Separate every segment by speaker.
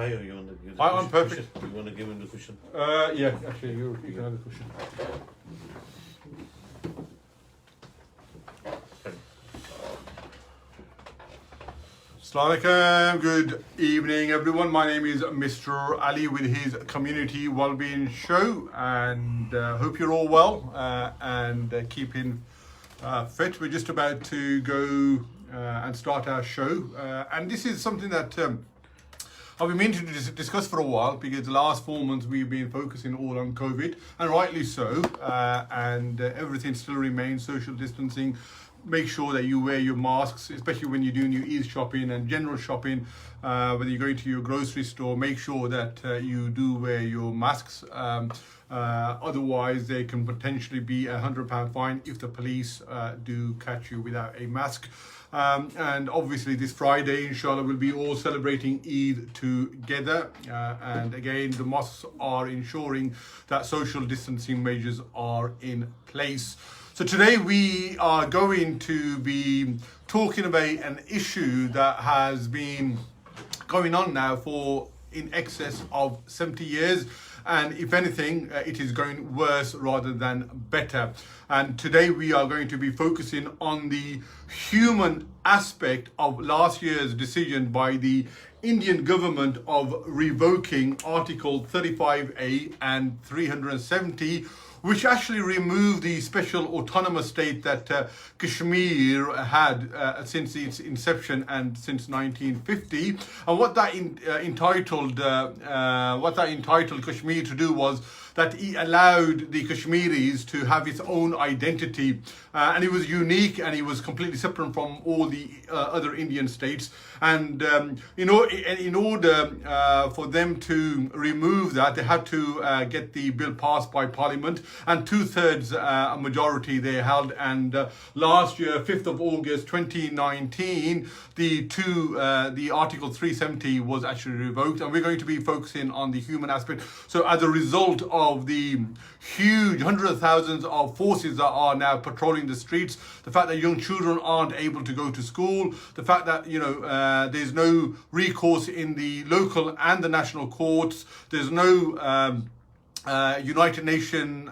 Speaker 1: Hi, you want to give the
Speaker 2: I'm perfect.
Speaker 1: cushion? You want to give him the cushion?
Speaker 2: Yeah, actually, you can have the cushion. Assalamu alaikum. Good evening, everyone. My name is Mr. Ali with his Community Wellbeing Show, and hope you're all well and keeping fit. We're just about to go and start our show, and this is something that I've been meaning to discuss for a while, because the last 4 months we've been focusing all on COVID, and rightly so, and everything still remains social distancing. Make sure that you wear your masks, especially when you're doing your Eid shopping and general shopping. Whether you're going to your grocery store, make sure that you do wear your masks. Otherwise, there can potentially be £100 fine if the police do catch you without a mask. And obviously this Friday, inshallah, we'll be all celebrating Eid together. And again, the mosques are ensuring that social distancing measures are in place. So today we are going to be talking about an issue that has been going on now for in excess of 70 years. And if anything, it is going worse rather than better. And today we are going to be focusing on the human aspect of last year's decision by the Indian government of revoking Article 35A and 370, which actually removed the special autonomous state that Kashmir had since its inception and since 1950. And what that entitled Kashmir to do was that he allowed the Kashmiris to have its own identity, and it was unique, and it was completely separate from all the other Indian states. And in order for them to remove that, they had to get the bill passed by Parliament, and 2/3 majority they held. And last year, 5th of August 2019, the Article 370 was actually revoked, and we're going to be focusing on the human aspect. So as a result of the huge hundreds of thousands of forces that are now patrolling the streets, the fact that young children aren't able to go to school, the fact that there's no recourse in the local and the national courts, there's no United Nations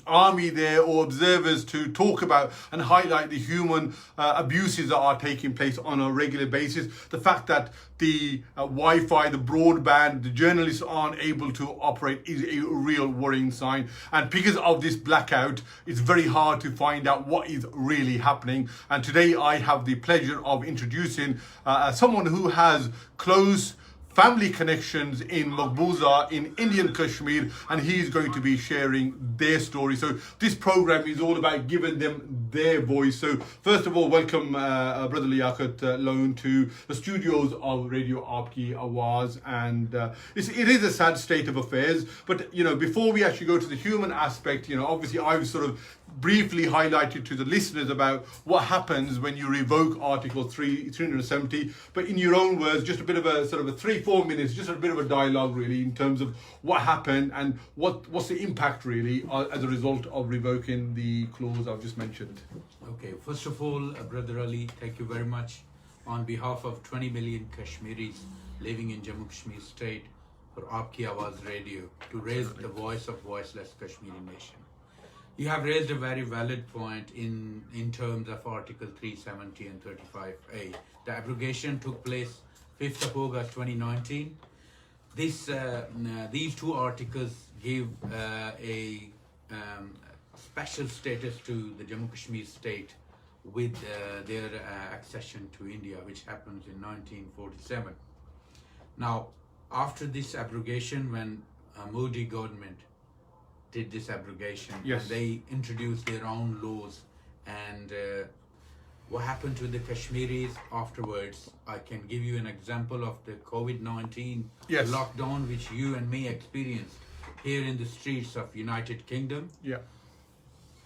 Speaker 2: army there or observers to talk about and highlight the human abuses that are taking place on a regular basis. The fact that the Wi-Fi, the broadband, the journalists aren't able to operate is a real worrying sign. And because of this blackout, it's very hard to find out what is really happening. And today I have the pleasure of introducing someone who has close family connections in Maqbuza in Indian Kashmir, and he's going to be sharing their story. So this program is all about giving them their voice. So first of all, welcome Brother Liaqat Loan to the studios of Radio Aapki Awaaz. And it is a sad state of affairs, but before we actually go to the human aspect, obviously I've sort of briefly highlighted to the listeners about what happens when you revoke Article 370, but in your own words, just a bit of a sort of a 3-4 minutes, just a bit of a dialogue really in terms of what happened and what's the impact really as a result of revoking the clause I've just mentioned.
Speaker 3: Okay, first of all, Brother Ali, thank you very much on behalf of 20 million Kashmiris living in Jammu Kashmir state for Aapki Awaaz Radio to raise the voice of voiceless Kashmiri nation. You have raised a very valid point in terms of Article 370 and 35A. The abrogation took place 5th of August 2019. These two articles give a special status to the Jammu Kashmir state with their accession to India, which happens in 1947. Now, after this abrogation, when Modi government did this abrogation,
Speaker 2: yes,
Speaker 3: they introduced their own laws, and what happened to the Kashmiris afterwards, I can give you an example of the COVID-19
Speaker 2: yes,
Speaker 3: lockdown which you and me experienced here in the streets of United Kingdom.
Speaker 2: Yeah.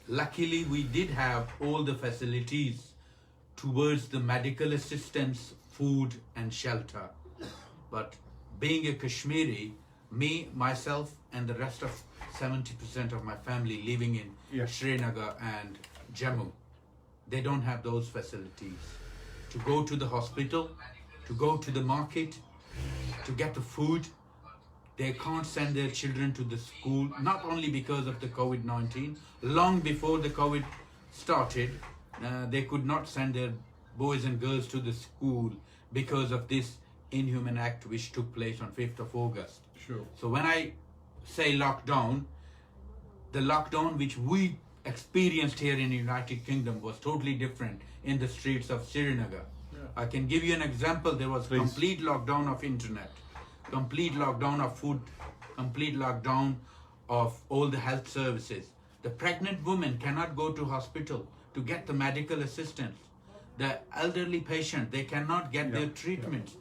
Speaker 3: Luckily, we did have all the facilities towards the medical assistance, food and shelter. But being a Kashmiri, me, myself and the rest of 70% of my family living in
Speaker 2: yes,
Speaker 3: Srinagar and Jammu, they don't have those facilities to go to the hospital, to go to the market, to get the food. They can't send their children to the school, not only because of the COVID-19. Long before the COVID started, they could not send their boys and girls to the school because of this inhuman act which took place on 5th of August.
Speaker 2: Sure.
Speaker 3: So when I say lockdown, the lockdown which we experienced here in the United Kingdom was totally different in the streets of Srinagar.
Speaker 2: Yeah.
Speaker 3: I can give you an example. There was
Speaker 2: Please.
Speaker 3: complete lockdown of internet, complete lockdown of food, complete lockdown of all the health services. The pregnant woman cannot go to hospital to get the medical assistance. The elderly patient, they cannot get their treatment.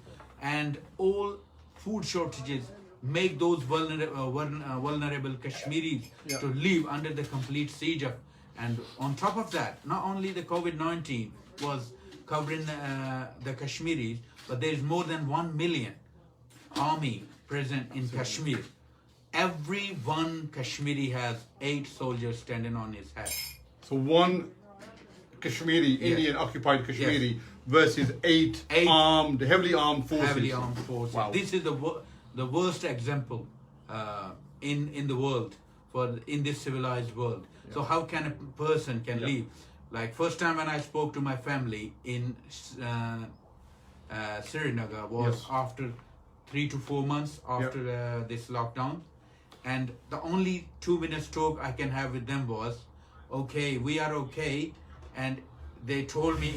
Speaker 3: And all food shortages make those vulnerable Kashmiris to live under the complete siege of. And on top of that, not only the COVID-19 was covering the Kashmiris, but there is more than 1 million army present in Kashmir. Every one Kashmiri has 8 soldiers standing on his head.
Speaker 2: So one Kashmiri, Indian occupied Kashmiri versus eight armed, heavily armed forces.
Speaker 3: Heavily armed forces.
Speaker 2: Wow.
Speaker 3: This is the worst example in the world, in this civilized world. So how can a person can live? Like first time when I spoke to my family in Srinagar was after 3 to 4 months after this lockdown, and the only 2 minutes talk I can have with them was, okay, we are okay, and they told me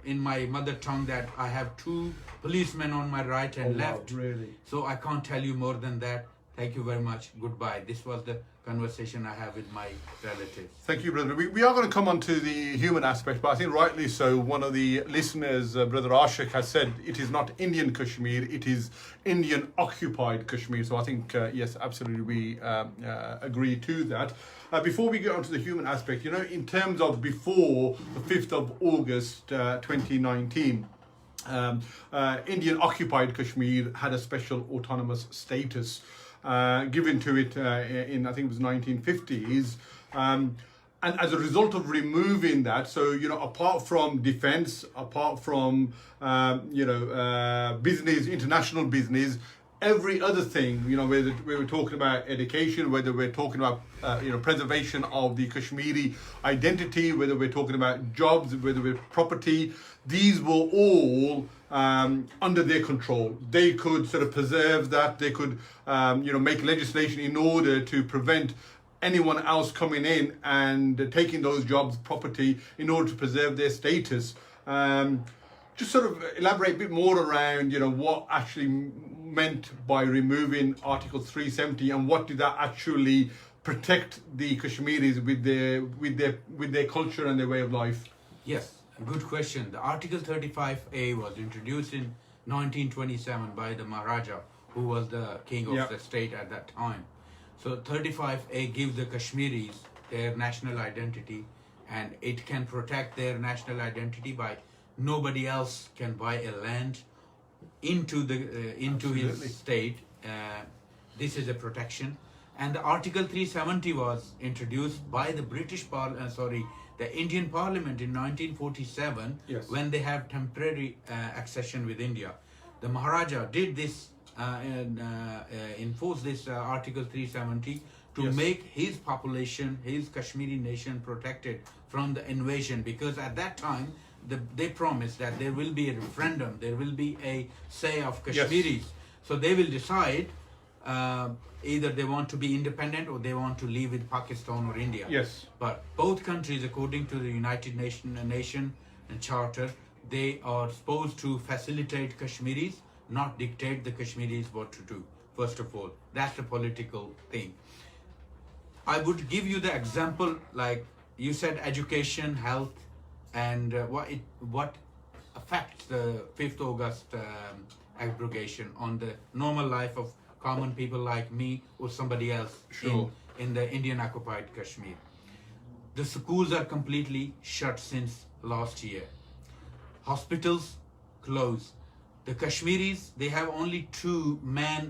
Speaker 3: in my mother tongue that I have 2 policemen on my right and left.
Speaker 2: Wow, really?
Speaker 3: So I can't tell you more than that. Thank you very much. Goodbye. This was the conversation I have with my relatives.
Speaker 2: Thank you, brother. We are going to come on to the human aspect, but I think rightly so. One of the listeners, Brother Ashik, has said it is not Indian Kashmir, it is Indian occupied Kashmir. So I think, yes, absolutely, we agree to that. Before we get on to the human aspect, in terms of before the 5th of August 2019, Indian occupied Kashmir had a special autonomous status given to it in, I think it was 1950s. And as a result of removing that, so, apart from defense, apart from, business, international business, every other thing, whether we were talking about education, whether we're talking about, preservation of the Kashmiri identity, whether we're talking about jobs, whether we're property, these were all under their control. They could sort of preserve that. They could, make legislation in order to prevent anyone else coming in and taking those jobs, property, in order to preserve their status. Just sort of elaborate a bit more around, what actually meant by removing Article 370 and what did that actually protect the Kashmiris with their culture and their way of life?
Speaker 3: Yes, a good question. The Article 35A was introduced in 1927 by the Maharaja, who was the king of the state at that time. So 35A gives the Kashmiris their national identity, and it can protect their national identity by nobody else can buy a land into his state. This is a protection. And the Article 370 was introduced by the the Indian Parliament in 1947 when they have temporary accession with India. The Maharaja did this, enforce this Article 370 to make his population, his Kashmiri nation protected from the invasion, because at that time they promised that there will be a referendum, there will be a say of Kashmiris. So they will decide either they want to be independent or they want to live with Pakistan or India.
Speaker 2: Yes.
Speaker 3: But both countries, according to the United Nation Charter, they are supposed to facilitate Kashmiris, not dictate the Kashmiris what to do. First of all, that's the political thing. I would give you the example, like you said, education, health, and what affects the 5th August abrogation on the normal life of common people like me or somebody else in the Indian occupied Kashmir. The schools are completely shut since last year. Hospitals closed. The Kashmiris, they have only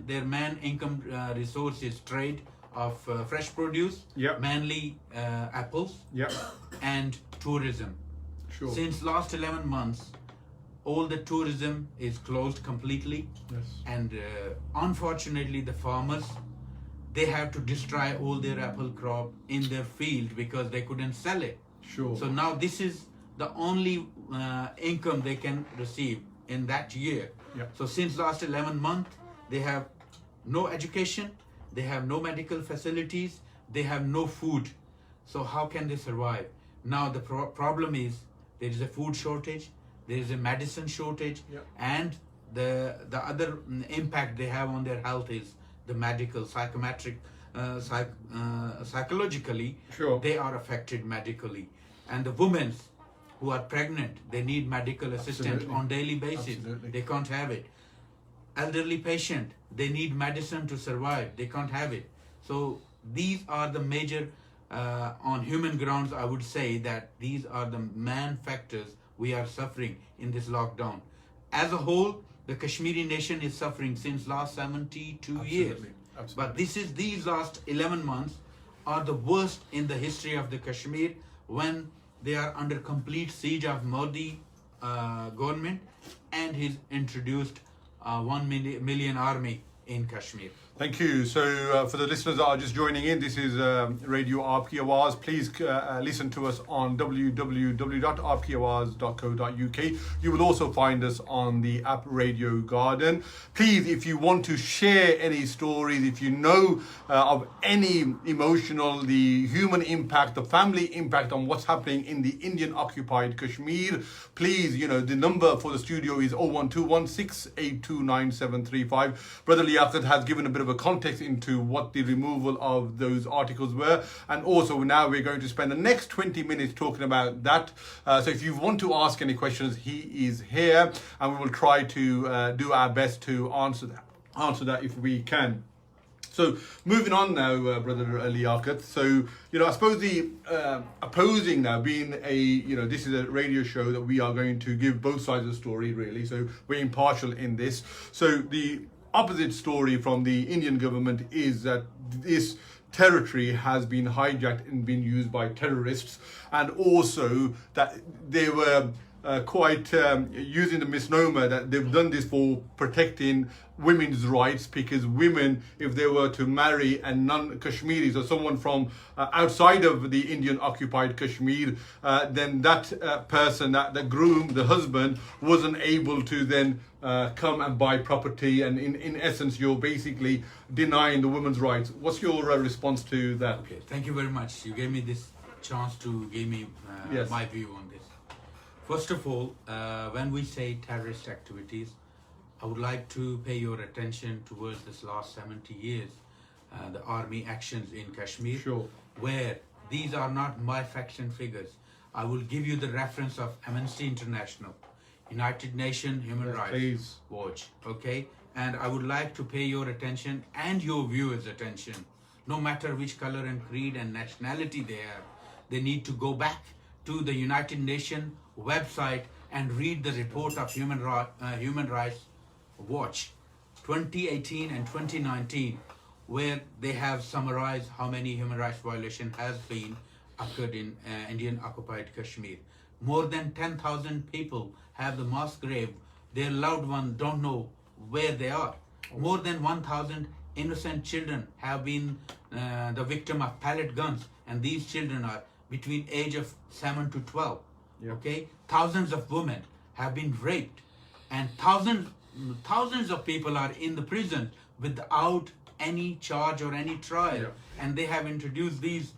Speaker 3: their main income resources, trade of fresh produce, mainly apples, and tourism. Since last 11 months, all the tourism is closed completely.
Speaker 2: Yes.
Speaker 3: And unfortunately, the farmers, they have to destroy all their apple crop in their field because they couldn't sell it.
Speaker 2: Sure.
Speaker 3: So now this is the only income they can receive in that year.
Speaker 2: Yeah.
Speaker 3: So since last 11 months, they have no education, they have no medical facilities, they have no food. So how can they survive? Now the problem is there is a food shortage, there is a medicine shortage,
Speaker 2: Yeah.
Speaker 3: and the other impact they have on their health is the medical, psychometric, psychologically,
Speaker 2: Sure.
Speaker 3: they are affected medically. And the women who are pregnant, they need medical assistance
Speaker 2: Absolutely.
Speaker 3: on daily basis.
Speaker 2: Absolutely.
Speaker 3: They can't have it. Elderly patient, they need medicine to survive. They can't have it. So these are the major, on human grounds, I would say that these are the main factors we are suffering in this lockdown. As a whole, the Kashmiri nation is suffering since last 72 years.
Speaker 2: Absolutely.
Speaker 3: But these last 11 months are the worst in the history of the Kashmir, when they are under complete siege of Modi government, and he's introduced 1 million army in Kashmir.
Speaker 2: Thank you. So for the listeners that are just joining in, this is Radio Aapki Awaaz. Please listen to us on www.aapkiawaaz.co.uk. You will also find us on the app Radio Garden. Please, if you want to share any stories, if you know of any emotional, the human impact, the family impact on what's happening in the Indian occupied Kashmir, please, the number for the studio is 01216829735. Brother Liaqat has given a bit of a context into what the removal of those articles were, and also now we're going to spend the next 20 minutes talking about that. So if you want to ask any questions, he is here, and we will try to do our best to answer that if we can. So moving on now, Brother Liaqat. So, I suppose the opposing now being this is a radio show that we are going to give both sides of the story, really. So we're impartial in this. So the opposite story from the Indian government is that this territory has been hijacked and been used by terrorists, and also that they were quite using the misnomer that they've done this for protecting women's rights, because women, if they were to marry a non-Kashmiris or someone from outside of the Indian occupied Kashmir, then that person, that groom, the husband, wasn't able to then come and buy property, and in essence you're basically denying the women's rights. What's your response to that?
Speaker 3: Okay, thank you very much. You gave me this chance to give me
Speaker 2: Yes.
Speaker 3: my view on this. First of all, when we say terrorist activities, I would like to pay your attention towards this last 70 years, the army actions in Kashmir,
Speaker 2: Sure.
Speaker 3: where these are not my facts and figures. I will give you the reference of Amnesty International, United Nations Human Rights
Speaker 2: Please.
Speaker 3: Watch, okay? And I would like to pay your attention and your viewers' attention, no matter which color and creed and nationality they have. They need to go back to the United Nations website and read the report of Human Rights Watch 2018 and 2019, where they have summarized how many human rights violations has been occurred in Indian occupied Kashmir. More than 10,000 people have the mass grave. Their loved ones don't know where they are. More than 1,000 innocent children have been the victim of pellet guns, and these children are between age of 7 to 12.
Speaker 2: Yep.
Speaker 3: Okay, thousands of women have been raped, and thousands of people are in the prison without any charge or any trial.
Speaker 2: Yep.
Speaker 3: And they have introduced these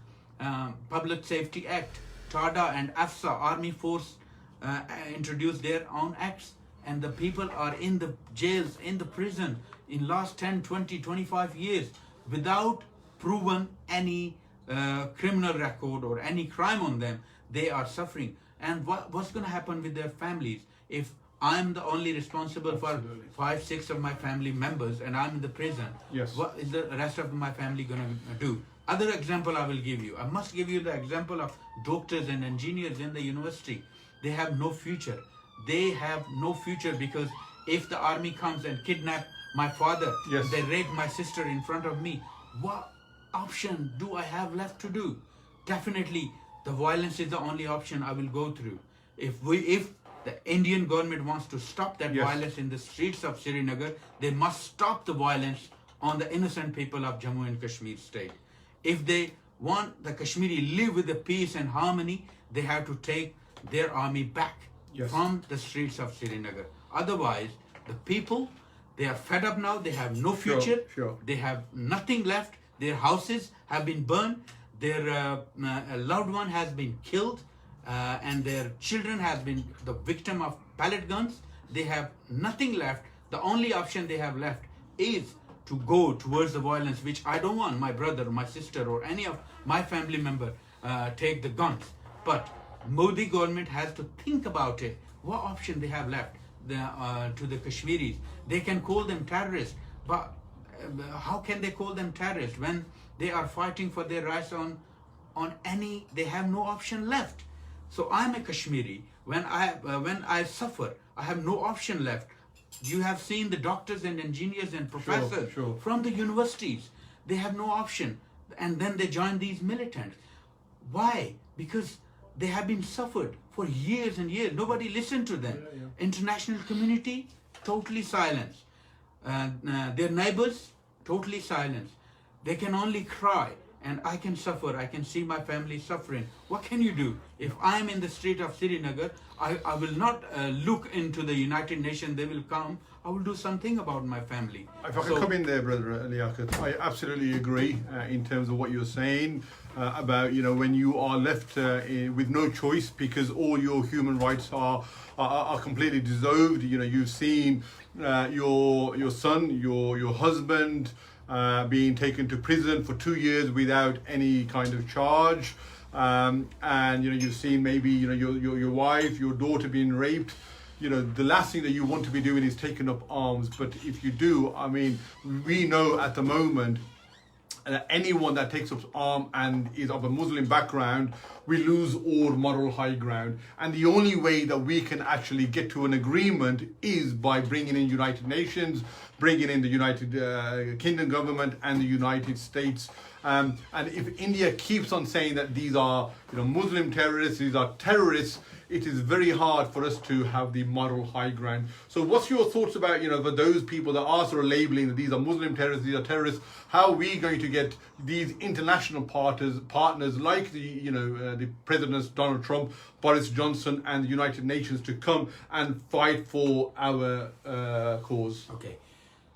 Speaker 3: Public Safety Act, TADA and AFSA, Army Force introduced their own acts, and the people are in the jails, in the prison in last 10, 20, 25 years without proven any criminal record or any crime on them. They are suffering. And what's going to happen with their families if I'm the only responsible
Speaker 2: Absolutely.
Speaker 3: for 5, 6 of my family members and I'm in the prison?
Speaker 2: Yes.
Speaker 3: What is the rest of my family going to do? Other example I will give you. I must give you the example of doctors and engineers in the university. They have no future. They have no future because if the army comes and kidnap my father,
Speaker 2: Yes.
Speaker 3: they rape my sister in front of me, what option do I have left to do? Definitely, the violence is the only option I will go through. If the Indian government wants to stop that
Speaker 2: Yes.
Speaker 3: violence in the streets of Srinagar, they must stop the violence on the innocent people of Jammu and Kashmir state. If they want the Kashmiri live with the peace and harmony, they have to take their army back
Speaker 2: Yes.
Speaker 3: from the streets of Srinagar. Otherwise, the people, they are fed up now, they have no
Speaker 2: Sure,
Speaker 3: future,
Speaker 2: sure.
Speaker 3: they have nothing left, their houses have been burned, their loved one has been killed, and their children has been the victim of pellet guns. They have nothing left. The only option they have left is to go towards the violence, which I don't want my brother, my sister, or any of my family member take the guns. But Modi government has to think about it. What option they have left to the Kashmiris? They can call them terrorists, but how can they call them terrorists when they are fighting for their rights on any? They have no option left. So I'm a Kashmiri. When I suffer, I have no option left. You have seen the doctors and engineers and professors
Speaker 2: sure.
Speaker 3: from the universities. They have no option, and then they join these militants. Why? Because they have been suffered for years and years. Nobody listened to them. International community, totally silence. Their neighbors, totally silence. They can only cry, and I can suffer. I can see my family suffering. What can you do? If I am in the street of Srinagar, I will not look into the United Nations. They will come. I will do something about my family.
Speaker 2: If I can come in there, Brother Liaqat, I absolutely agree in terms of what you're saying about, when you are left with no choice because all your human rights are completely dissolved. You've seen your son, your husband being taken to prison for 2 years without any kind of charge. And you've seen maybe your wife, your daughter being raped. The last thing that you want to be doing is taking up arms. But if you do, we know at the moment that anyone that takes up arms and is of a Muslim background, we lose all moral high ground. And the only way that we can actually get to an agreement is by bringing in United Nations, bringing in the United Kingdom government and the United States. And if India keeps on saying that these are Muslim terrorists, these are terrorists, it is very hard for us to have the moral high ground. So what's your thoughts about, for those people that are sort of labeling that these are Muslim terrorists, these are terrorists, how are we going to get these international partners like the Presidents Donald Trump, Boris Johnson and the United Nations to come and fight for our cause?
Speaker 3: Okay.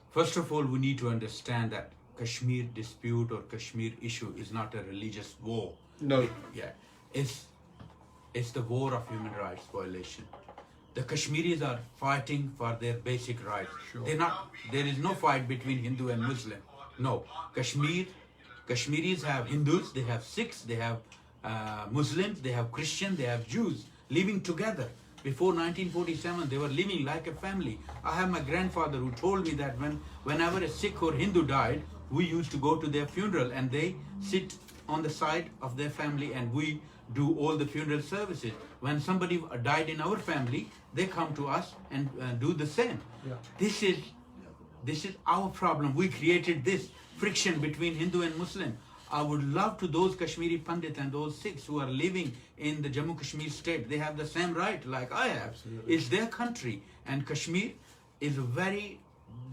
Speaker 3: First of all, we need to understand that Kashmir dispute or Kashmir issue is not a religious war.
Speaker 2: No.
Speaker 3: It's the war of human rights violation. The Kashmiris are fighting for their basic rights.
Speaker 2: Sure.
Speaker 3: There is no fight between Hindu and Muslim. No. Kashmiris have Hindus, they have Sikhs, they have Muslims, they have Christians, they have Jews living together. Before 1947, they were living like a family. I have my grandfather who told me that whenever a Sikh or Hindu died, we used to go to their funeral and they sit on the side of their family and we do all the funeral services. When somebody died in our family, they come to us and do the same.
Speaker 2: Yeah.
Speaker 3: This is our problem. We created this friction between Hindu and Muslim. I would love to those Kashmiri Pandit and those Sikhs who are living in the Jammu Kashmir state. They have the same right like I have.
Speaker 2: Absolutely.
Speaker 3: It's their country. And Kashmir is a very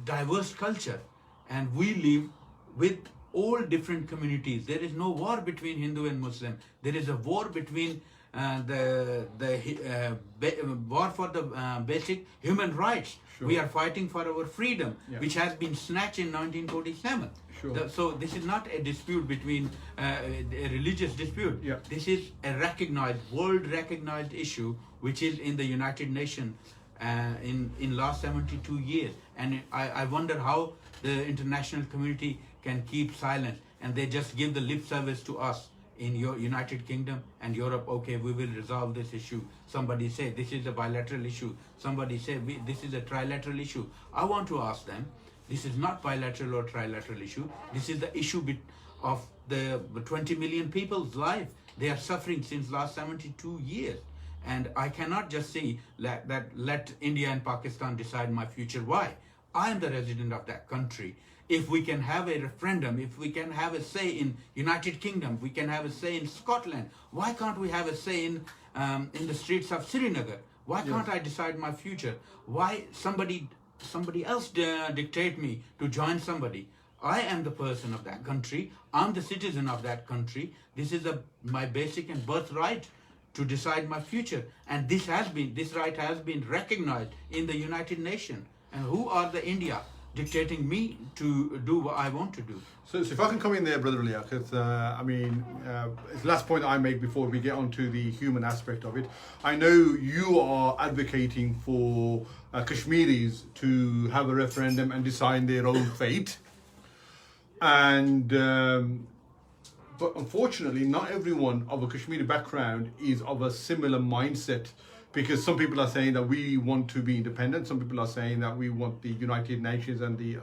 Speaker 3: diverse culture. And we live with all different communities. There is no war between Hindu and Muslim. There is a war between war for the basic human rights.
Speaker 2: Sure.
Speaker 3: We are fighting for our freedom,
Speaker 2: Yeah.
Speaker 3: which has been snatched in 1947.
Speaker 2: Sure.
Speaker 3: So this is not a dispute between a religious dispute.
Speaker 2: Yeah.
Speaker 3: This is a world recognized issue, which is in the United Nations in last 72 years. And I wonder how the international community can keep silent and they just give the lip service to us in your United Kingdom and Europe. Okay, we will resolve this issue. Somebody say this is a bilateral issue. Somebody say this is a trilateral issue. I want to ask them, this is not bilateral or trilateral issue. This is the issue of the 20 million people's life. They are suffering since last 72 years. And I cannot just say that let India and Pakistan decide my future. Why? I am the resident of that country. If we can have a referendum, if we can have a say in United Kingdom, we can have a say in Scotland. Why can't we have a say in the streets of Srinagar? Why can't I decide my future? Why somebody else dictate me to join somebody? I am the person of that country. I'm the citizen of that country. This is my basic and birthright to decide my future. And this right has been recognized in the United Nations. And who are the India dictating me to do what I want to do?
Speaker 2: So if I can come in there, Brother Liaqat, it's the last point I make before we get on to the human aspect of it. I know you are advocating for Kashmiris to have a referendum and decide their own fate. And but unfortunately, not everyone of a Kashmiri background is of a similar mindset, because some people are saying that we want to be independent. Some people are saying that we want the United Nations and the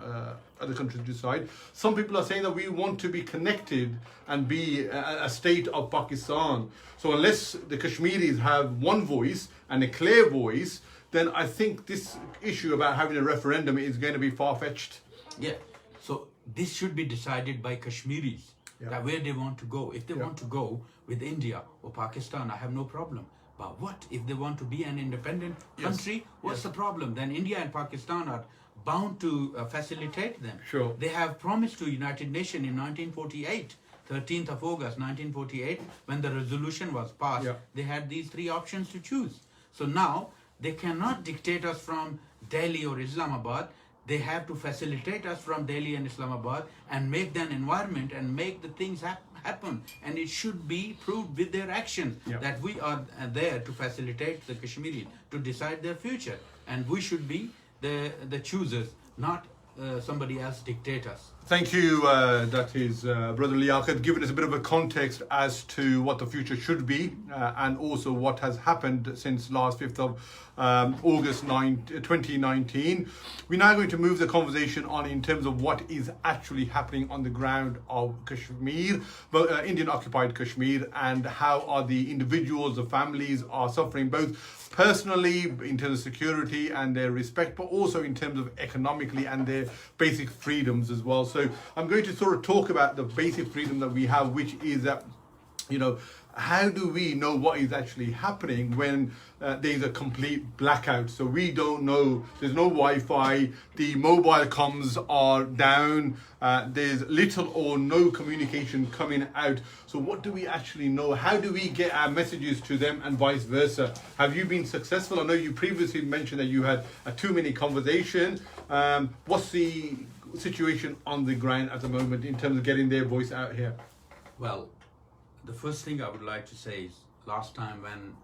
Speaker 2: other countries to decide. Some people are saying that we want to be connected and be a state of Pakistan. So unless the Kashmiris have one voice and a clear voice, then I think this issue about having a referendum is going to be far-fetched.
Speaker 3: Yeah. So this should be decided by Kashmiris, that where they want to go. If they want to go with India or Pakistan, I have no problem. But what if they want to be an independent country? What's the problem? Then India and Pakistan are bound to facilitate them.
Speaker 2: Sure.
Speaker 3: They have promised to United Nations in 1948, 13th of August 1948, when the resolution was passed, they had these three options to choose. So now they cannot dictate us from Delhi or Islamabad. They have to facilitate us from Delhi and Islamabad and make an environment and make the things happen. And it should be proved with their action that we are there to facilitate the Kashmiris to decide their future. And we should be the choosers, not somebody else dictate us.
Speaker 2: Thank you. That is Brother Liaqat, giving us a bit of a context as to what the future should be and also what has happened since last 5th of August 2019. We're now going to move the conversation on in terms of what is actually happening on the ground of Kashmir, Indian occupied Kashmir, and how are the individuals, the families are suffering both personally in terms of security and their respect, but also in terms of economically and their basic freedoms as well. So I'm going to sort of talk about the basic freedom that we have, which is that, how do we know what is actually happening when there's a complete blackout? So we don't know, there's no Wi-Fi, the mobile comms are down, there's little or no communication coming out. So what do we actually know? How do we get our messages to them and vice versa? Have you been successful? I know you previously mentioned that you had a 2-minute conversation. What's the situation on the ground at the moment in terms of getting their voice out here?
Speaker 3: Well, the first thing I would like to say is, last time when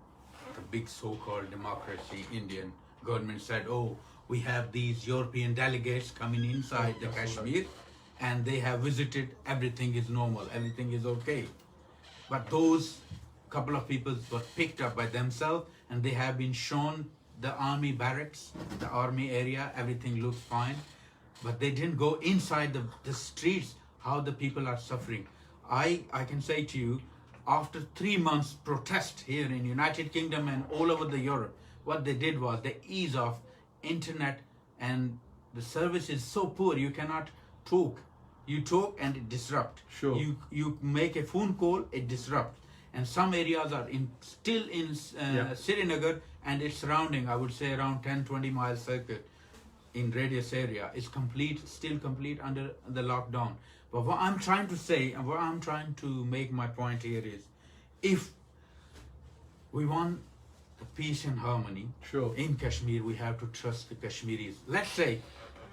Speaker 3: the big so-called democracy Indian government said, oh, we have these European delegates coming inside the Kashmir and they have visited, everything is normal, everything is okay. But those couple of people were picked up by themselves and they have been shown the army barracks, the army area, everything looks fine. But they didn't go inside the streets, how the people are suffering. I can say to you, after 3 months protest here in United Kingdom and all over the Europe, what they did was the ease of internet, and the service is so poor you cannot talk. You talk and it disrupts.
Speaker 2: Sure.
Speaker 3: You make a phone call, it disrupts. And some areas are still in Srinagar and its surrounding, I would say around 10-20 mile circuit in radius area is still complete under the lockdown. But what I'm trying to say and what I'm trying to make my point here is, if we want the peace and harmony in Kashmir, we have to trust the Kashmiris. Let's say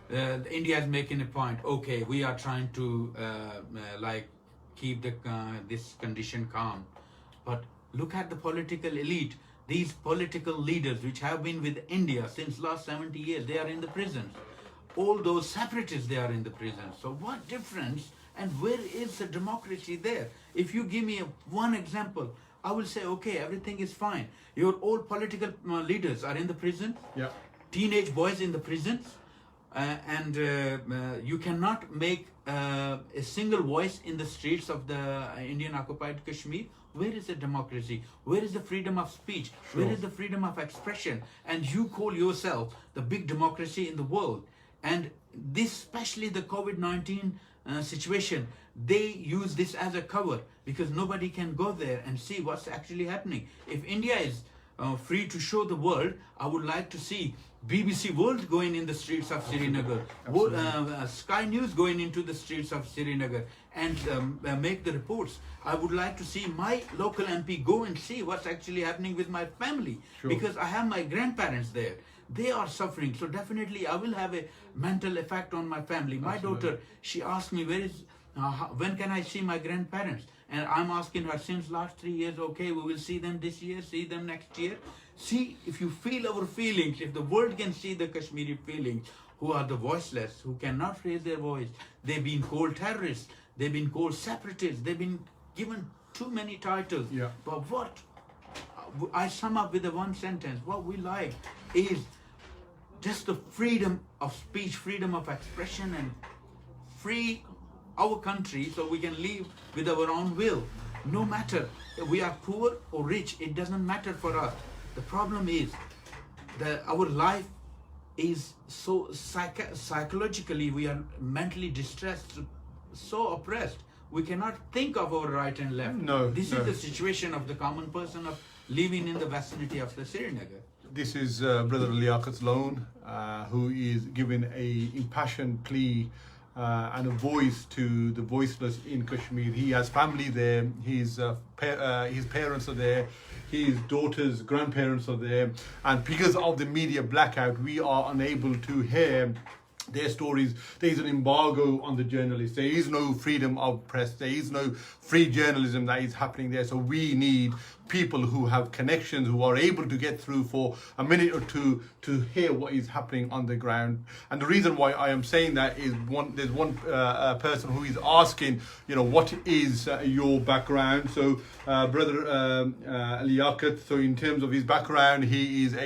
Speaker 3: India is making a point, okay, we are trying to keep this condition calm. But look at the political elite. These political leaders which have been with India since last 70 years, they are in the prisons. All those separatists, they are in the prison. So what difference and where is the democracy there? If you give me one example, I will say, okay, everything is fine. Your old political leaders are in the prison, teenage boys in the prisons, and you cannot make a single voice in the streets of the Indian occupied Kashmir. Where is the democracy? Where is the freedom of speech? Where is the freedom of expression? And you call yourself the big democracy in the world. And this, especially the COVID-19 situation, they use this as a cover because nobody can go there and see what's actually happening. If India is free to show the world, I would like to see BBC World going in the streets of Srinagar, Sky News going into the streets of Srinagar and make the reports. I would like to see my local MP go and see what's actually happening with my family, because I have my grandparents there. They are suffering, so definitely I will have a mental effect on my family. My daughter, she asked me, when can I see my grandparents? And I'm asking her, since last 3 years, okay, we will see them this year, see them next year. See, if you feel our feelings, if the world can see the Kashmiri feelings, who are the voiceless, who cannot raise their voice, they've been called terrorists, they've been called separatists, they've been given too many titles.
Speaker 2: Yeah.
Speaker 3: But what I sum up with a one sentence, what we like is just the freedom of speech, freedom of expression, and free our country so we can live with our own will. No matter if we are poor or rich, it doesn't matter for us. The problem is that our life is so psychologically, we are mentally distressed, so oppressed. We cannot think of our right and left. This is the situation of the common person of living in the vicinity of the Srinagar.
Speaker 2: This is Brother Liaqat's loan, who is giving a impassioned plea and a voice to the voiceless in Kashmir. He has family there, his parents are there, his daughter's grandparents are there, and because of the media blackout, we are unable to hear their stories. There is an embargo on the journalists. There is no freedom of press. There is no free journalism that is happening there. So we need people who have connections, who are able to get through for a minute or two to hear what is happening on the ground. And the reason why I am saying that is there's one person who is asking, what is your background? So Brother Liaqat, so in terms of his background, he is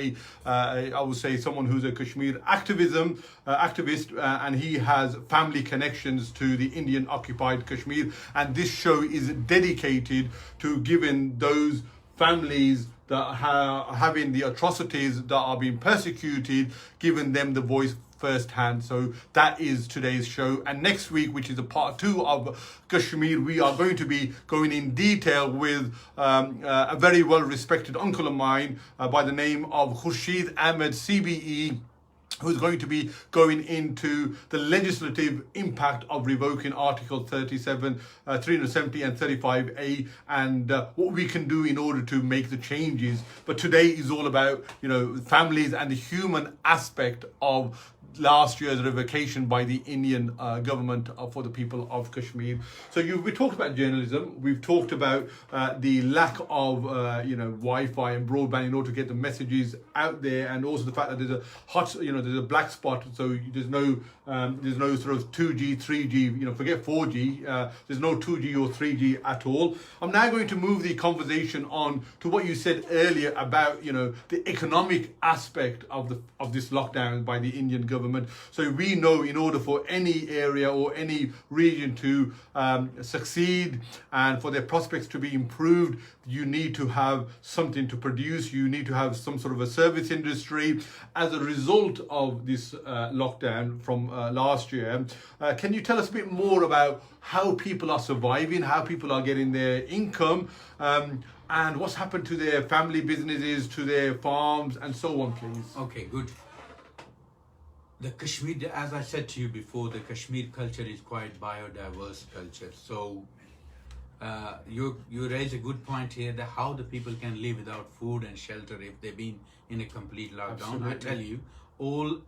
Speaker 2: I would say someone who's a Kashmir activist, and he has family connections to the Indian occupied Kashmir. And this show is dedicated to giving those families that are having the atrocities, that are being persecuted, giving them the voice firsthand. So that is today's show. And next week, which is a part 2 of Kashmir, we are going to be going in detail with a very well respected uncle of mine by the name of Khurshid Ahmed CBE, who's going to be going into the legislative impact of revoking Article 37, 370 and 35A, and what we can do in order to make the changes. But today is all about, families and the human aspect of last year's revocation by the Indian government for the people of Kashmir. So we talked about journalism. We've talked about the lack of Wi-Fi and broadband in order to get the messages out there, and also the fact that there's a black spot. So there's no sort of 2G, 3G. Forget 4G. There's no 2G or 3G at all. I'm now going to move the conversation on to what you said earlier about the economic aspect of this lockdown by the Indian government. So we know in order for any area or any region to succeed and for their prospects to be improved, you need to have something to produce. You need to have some sort of a service industry. As a result of this lockdown from last year, can you tell us a bit more about how people are surviving, how people are getting their income, and what's happened to their family businesses, to their farms, and so on, please?
Speaker 3: Okay, good. The Kashmir, as I said to you before, the Kashmir culture is quite biodiverse culture. So you raise a good point here that how the people can live without food and shelter if they've been in a complete lockdown. Absolutely. I tell you, all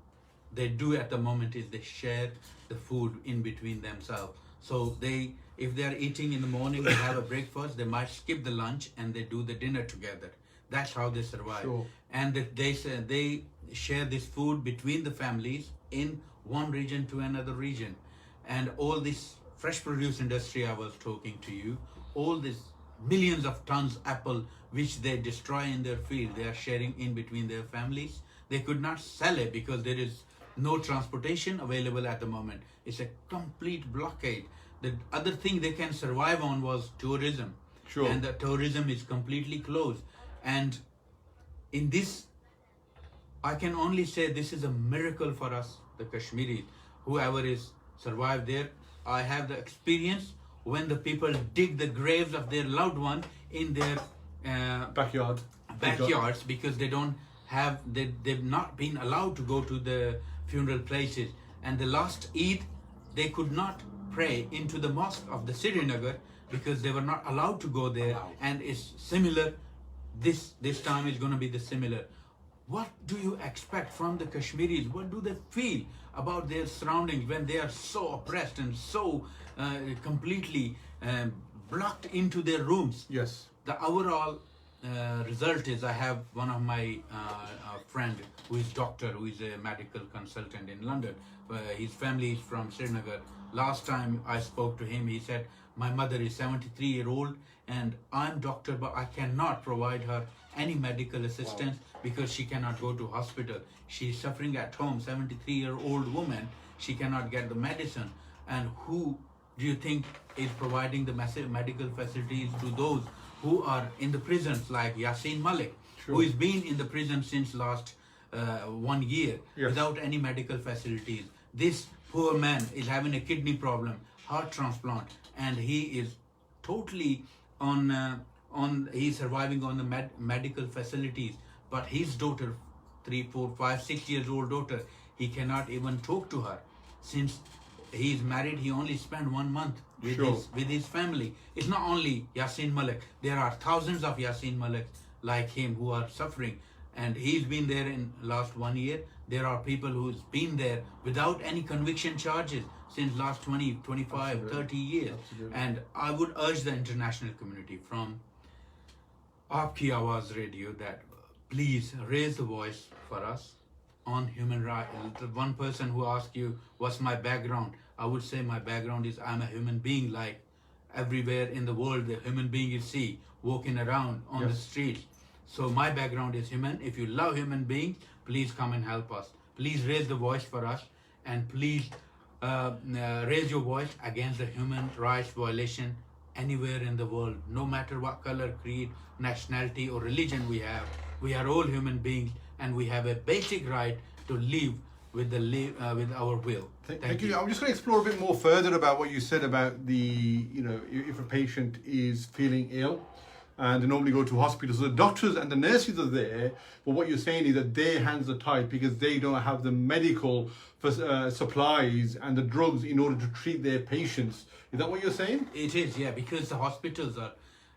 Speaker 3: they do at the moment is they share the food in between themselves. So if they are eating in the morning, they have a breakfast, they might skip the lunch and they do the dinner together. That's how they survive. Sure. And they share this food between the families in one region to another region. And all this fresh produce industry I was talking to you, all these millions of tons apple which they destroy in their field, they are sharing in between their families. They could not sell it because there is no transportation available at the moment. It's a complete blockade. The other thing they can survive on was tourism. Sure. And the tourism is completely closed. And in this, I can only say this is a miracle for us, the Kashmiris, whoever is survived there. I have the experience when the people dig the graves of their loved one in their
Speaker 2: backyard.
Speaker 3: backyards because they don't have, they've not been allowed to go to the funeral places. And the last Eid, they could not pray into the mosque of the Srinagar because they were not allowed to go there.
Speaker 1: Wow.
Speaker 3: And it's similar, this time is going to be the similar. What do you expect from the Kashmiris? What do they feel about their surroundings when they are so oppressed and so completely blocked into their rooms?
Speaker 2: Yes.
Speaker 3: The overall result is, I have one of my friend who is doctor, who is a medical consultant in London. His family is from Srinagar. Last time I spoke to him, he said, my mother is 73-year-old and I'm doctor, but I cannot provide her any medical assistance because she cannot go to hospital. She is suffering at home, 73-year-old woman. She cannot get the medicine. And who do you think is providing the massive medical facilities to those who are in the prisons, like Yasin Malik,
Speaker 2: Sure.
Speaker 3: who has been in the prison since last 1 year
Speaker 2: Yes.
Speaker 3: without any medical facilities? This poor man is having a kidney problem, heart transplant, and he is totally he's surviving on the medical facilities. But his daughter, 3, 4, 5, 6 years old daughter, he cannot even talk to her. Since he is married, he only spent 1 month with,
Speaker 2: Sure.
Speaker 3: with his family. It's not only Yasin Malik. There are thousands of Yasin Malik like him who are suffering. And he's been there in last 1 year. There are people who's been there without any conviction charges since last 20, 25,
Speaker 2: Absolutely.
Speaker 3: 30 years.
Speaker 2: Absolutely.
Speaker 3: And I would urge the international community from Aapki Awaaz Radio that please raise the voice for us on human rights. The one person who asked you, what's my background? I would say my background is I'm a human being, like everywhere in the world, the human being you see walking around on the
Speaker 2: Yes.
Speaker 3: streets. So my background is human. If you love human beings, please come and help us. Please raise the voice for us, and please raise your voice against the human rights violation anywhere in the world, no matter what color, creed, nationality or religion we have. We are all human beings and we have a basic right to live with with our will.
Speaker 2: Thank you. I'm just going to explore a bit more further about what you said about the, if a patient is feeling ill and they normally go to hospitals. So the doctors and the nurses are there, but what you're saying is that their hands are tied because they don't have the medical supplies and the drugs in order to treat their patients. Is that what you're saying?
Speaker 3: It is, yeah, because the hospitals are,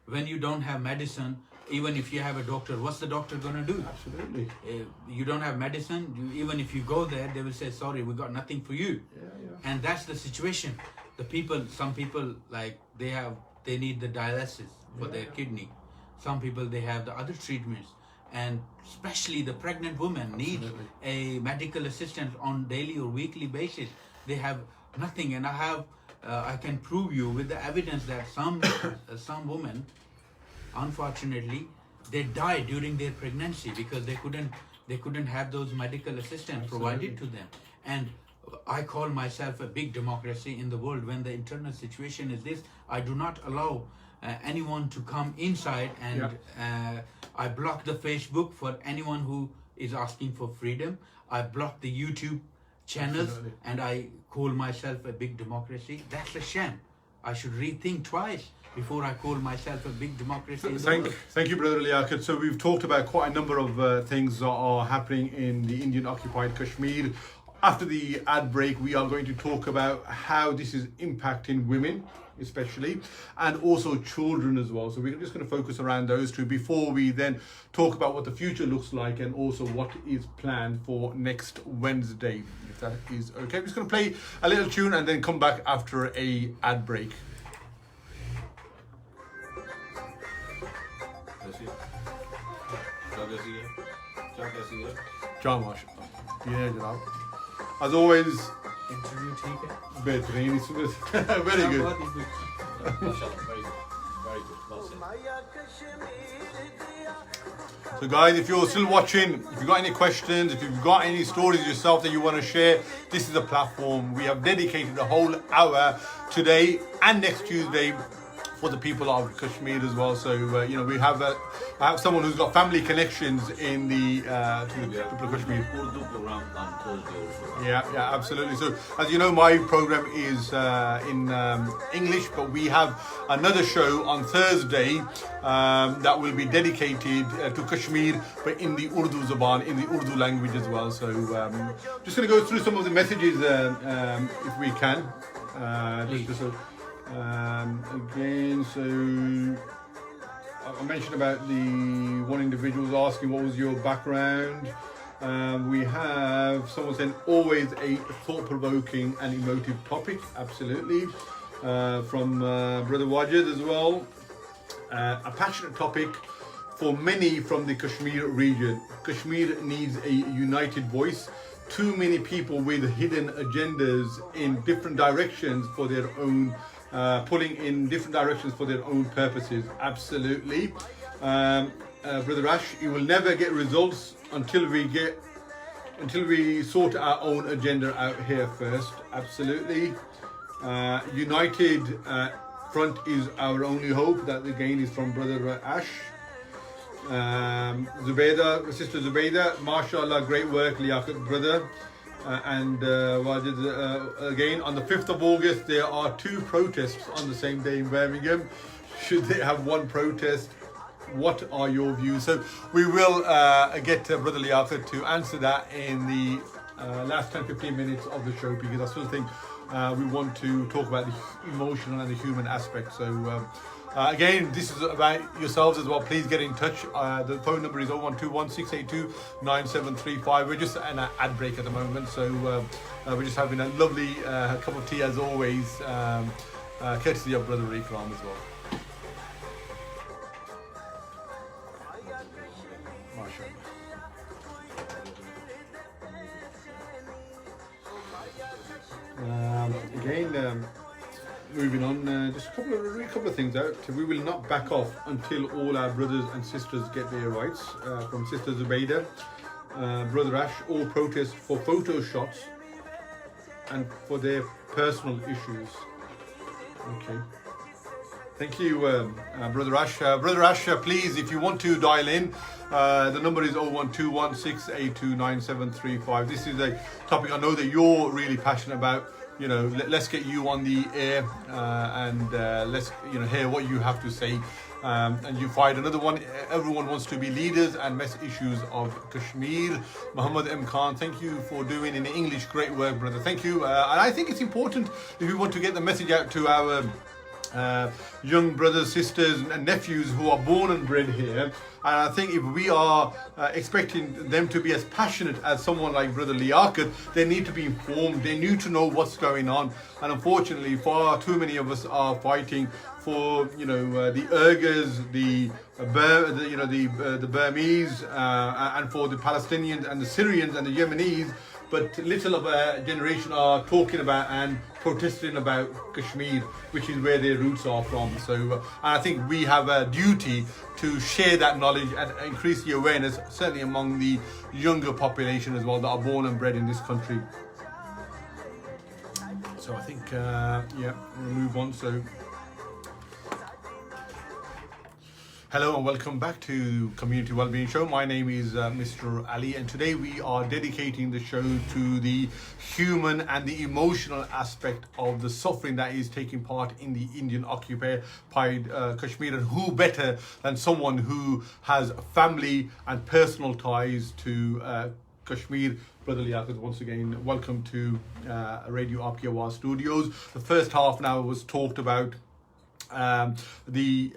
Speaker 3: when you don't have medicine, even if you have a doctor, what's the doctor going to do?
Speaker 2: Absolutely.
Speaker 3: You don't have medicine, even if you go there, they will say, sorry, we got nothing for you.
Speaker 2: Yeah.
Speaker 3: And that's the situation. Some people, like, they need the dialysis for their kidney. Some people, they have the other treatments. And especially the pregnant women need a medical assistance on daily or weekly basis. They have nothing. And I can prove you with the evidence that some women, unfortunately, they died during their pregnancy because they couldn't have those medical assistance provided to them. And I call myself a big democracy in the world. When the internal situation is this, I do not allow anyone to come inside, and I block the Facebook for anyone who is asking for freedom. I block the YouTube channels.
Speaker 2: Absolutely.
Speaker 3: And I call myself a big democracy. That's a shame. I should rethink twice before I call myself a big democracy. in the world.
Speaker 2: Thank you, Brother Liaqat. So we've talked about quite a number of things that are happening in the Indian occupied Kashmir. After the ad break, we are going to talk about how this is impacting women, especially, and also children as well. So we're just going to focus around those two before we then talk about what the future looks like and also what is planned for next Wednesday, if that is okay. We're just going to play a little tune and then come back after a ad break. Jamash. Yeah, Janab. As always,
Speaker 3: Interview ठीक है?
Speaker 2: बेहतरीन इसमें very good.
Speaker 1: Mashallah, very good. Very good. Well said.
Speaker 2: So guys, if you're still watching, if you've got any questions, if you've got any stories yourself that you want to share, this is a platform. We have dedicated a whole hour today and next Tuesday for the people of Kashmir as well. So you know, I have someone who's got family connections in the to the people of Kashmir.
Speaker 1: Urdu program on Thursday also.
Speaker 2: Yeah, absolutely. So, as you know, my program is in English, but we have another show on Thursday that will be dedicated to Kashmir, but in the Urdu Zaban, in the Urdu language as well. So, just going to go through some of the messages if we can. Again, so I mentioned about the one individual asking what was your background. We have someone saying always a thought-provoking and emotive topic. Absolutely. From Brother Wajid as well. A passionate topic for many from the Kashmir region. Kashmir needs a united voice. Too many people with hidden agendas in different directions for their own, pulling in different directions for their own purposes. Absolutely. Brother Ash, you will never get results until we sort our own agenda out here first. Absolutely. United front is our only hope. That again is from Brother Ash. Zubayda, Sister Zubayda, mashallah, great work, Liaqat brother. And again, on the 5th of August, there are 2 protests on the same day in Birmingham. Should they have one protest? What are your views? So we will get Brother Liaqat to answer that in the last 10-15 minutes of the show, because I still think we want to talk about the emotional and the human aspect. So again, this is about yourselves as well. Please get in touch. The phone number is 0121 682 9735. We're just in an ad break at the moment, so we're just having a lovely cup of tea as always, courtesy of Brother Ikram as well. Again, moving on, just a couple of things out. We will not back off until all our brothers and sisters get their rights. From Sister Zubayda, Brother Ash, all protest for photo shots and for their personal issues. Okay. Thank you, Brother Ash. Brother Ash, please, if you want to dial in, the number is 0121 682 9735. This is a topic I know that you're really passionate about. You know, let's get you on the air and let's hear what you have to say. And you find another one. Everyone wants to be leaders and mess issues of Kashmir. Muhammad M. Khan, thank you for doing in English great work, brother. Thank you. And I think it's important if we want to get the message out to our young brothers, sisters and nephews who are born and bred here. And I think if we are expecting them to be as passionate as someone like Brother Liaqat, they need to be informed. They need to know what's going on. And unfortunately, far too many of us are fighting for the Uyghurs, the Burmese, and for the Palestinians and the Syrians and the Yemenis. But little of a generation are talking about and protesting about Kashmir, which is where their roots are from. So and I think we have a duty to share that knowledge and increase the awareness, certainly among the younger population as well, that are born and bred in this country. So I think, we'll move on. So hello and welcome back to Community Wellbeing Show. My name is Mr. Ali, and today we are dedicating the show to the human and the emotional aspect of the suffering that is taking part in the Indian occupied Kashmir. And who better than someone who has family and personal ties to Kashmir. Brother Liaqat, once again, welcome to Radio Aapki Awaaz Studios. The first half an hour was talked about the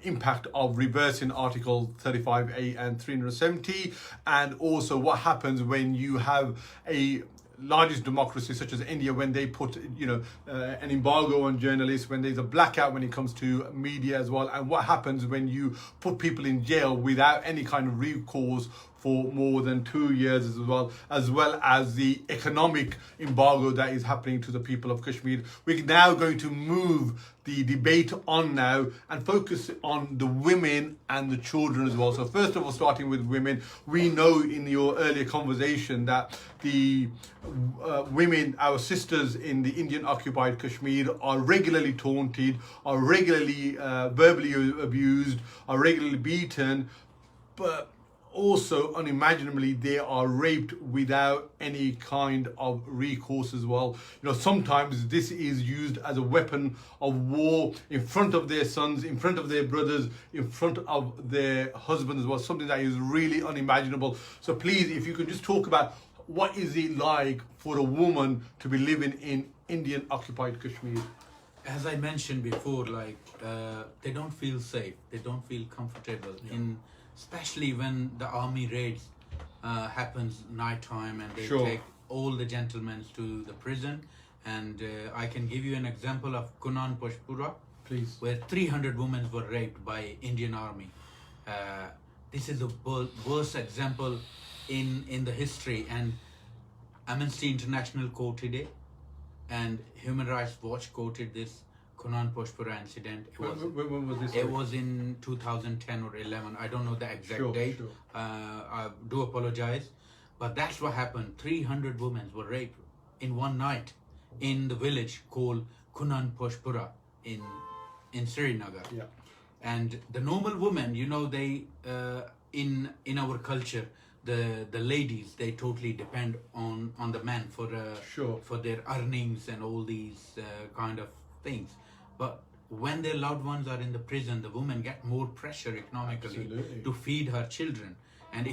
Speaker 2: impact of reversing Article 35A and 370, and also what happens when you have a largest democracy such as India, when they put an embargo on journalists, when there's a blackout when it comes to media as well, and what happens when you put people in jail without any kind of recourse for more than 2 years as well as the economic embargo that is happening to the people of Kashmir. We're now going to move the debate on now and focus on the women and the children as well. So first of all, starting with women, we know in your earlier conversation that the women, our sisters in the Indian occupied Kashmir, are regularly taunted, are regularly verbally abused, are regularly beaten, but also unimaginably they are raped without any kind of recourse as well. Sometimes this is used as a weapon of war in front of their sons, in front of their brothers, in front of their husbands as well, something that is really unimaginable. So please, if you could just talk about what is it like for a woman to be living in Indian occupied Kashmir?
Speaker 3: As I mentioned before, they don't feel safe, they don't feel comfortable, especially when the army raids happens nighttime and they take all the gentlemen to the prison. And I can give you an example of Kunan Pashpura,
Speaker 2: please,
Speaker 3: where 300 women were raped by Indian army. This is the worst example in the history, and Amnesty International quoted it, and Human Rights Watch quoted this Kunan Pashpura incident.
Speaker 2: When was this?
Speaker 3: It was in 2010 or 11. I don't know the exact date.
Speaker 2: Sure.
Speaker 3: I do apologize. But that's what happened. 300 women were raped in one night in the village called Kunan Pashpura in Srinagar.
Speaker 2: Yeah.
Speaker 3: And the normal women, they in our culture, the ladies, they totally depend on the men for their earnings and all these kind of things. But when their loved ones are in the prison, the women get more pressure economically.
Speaker 2: Absolutely.
Speaker 3: To feed her children. And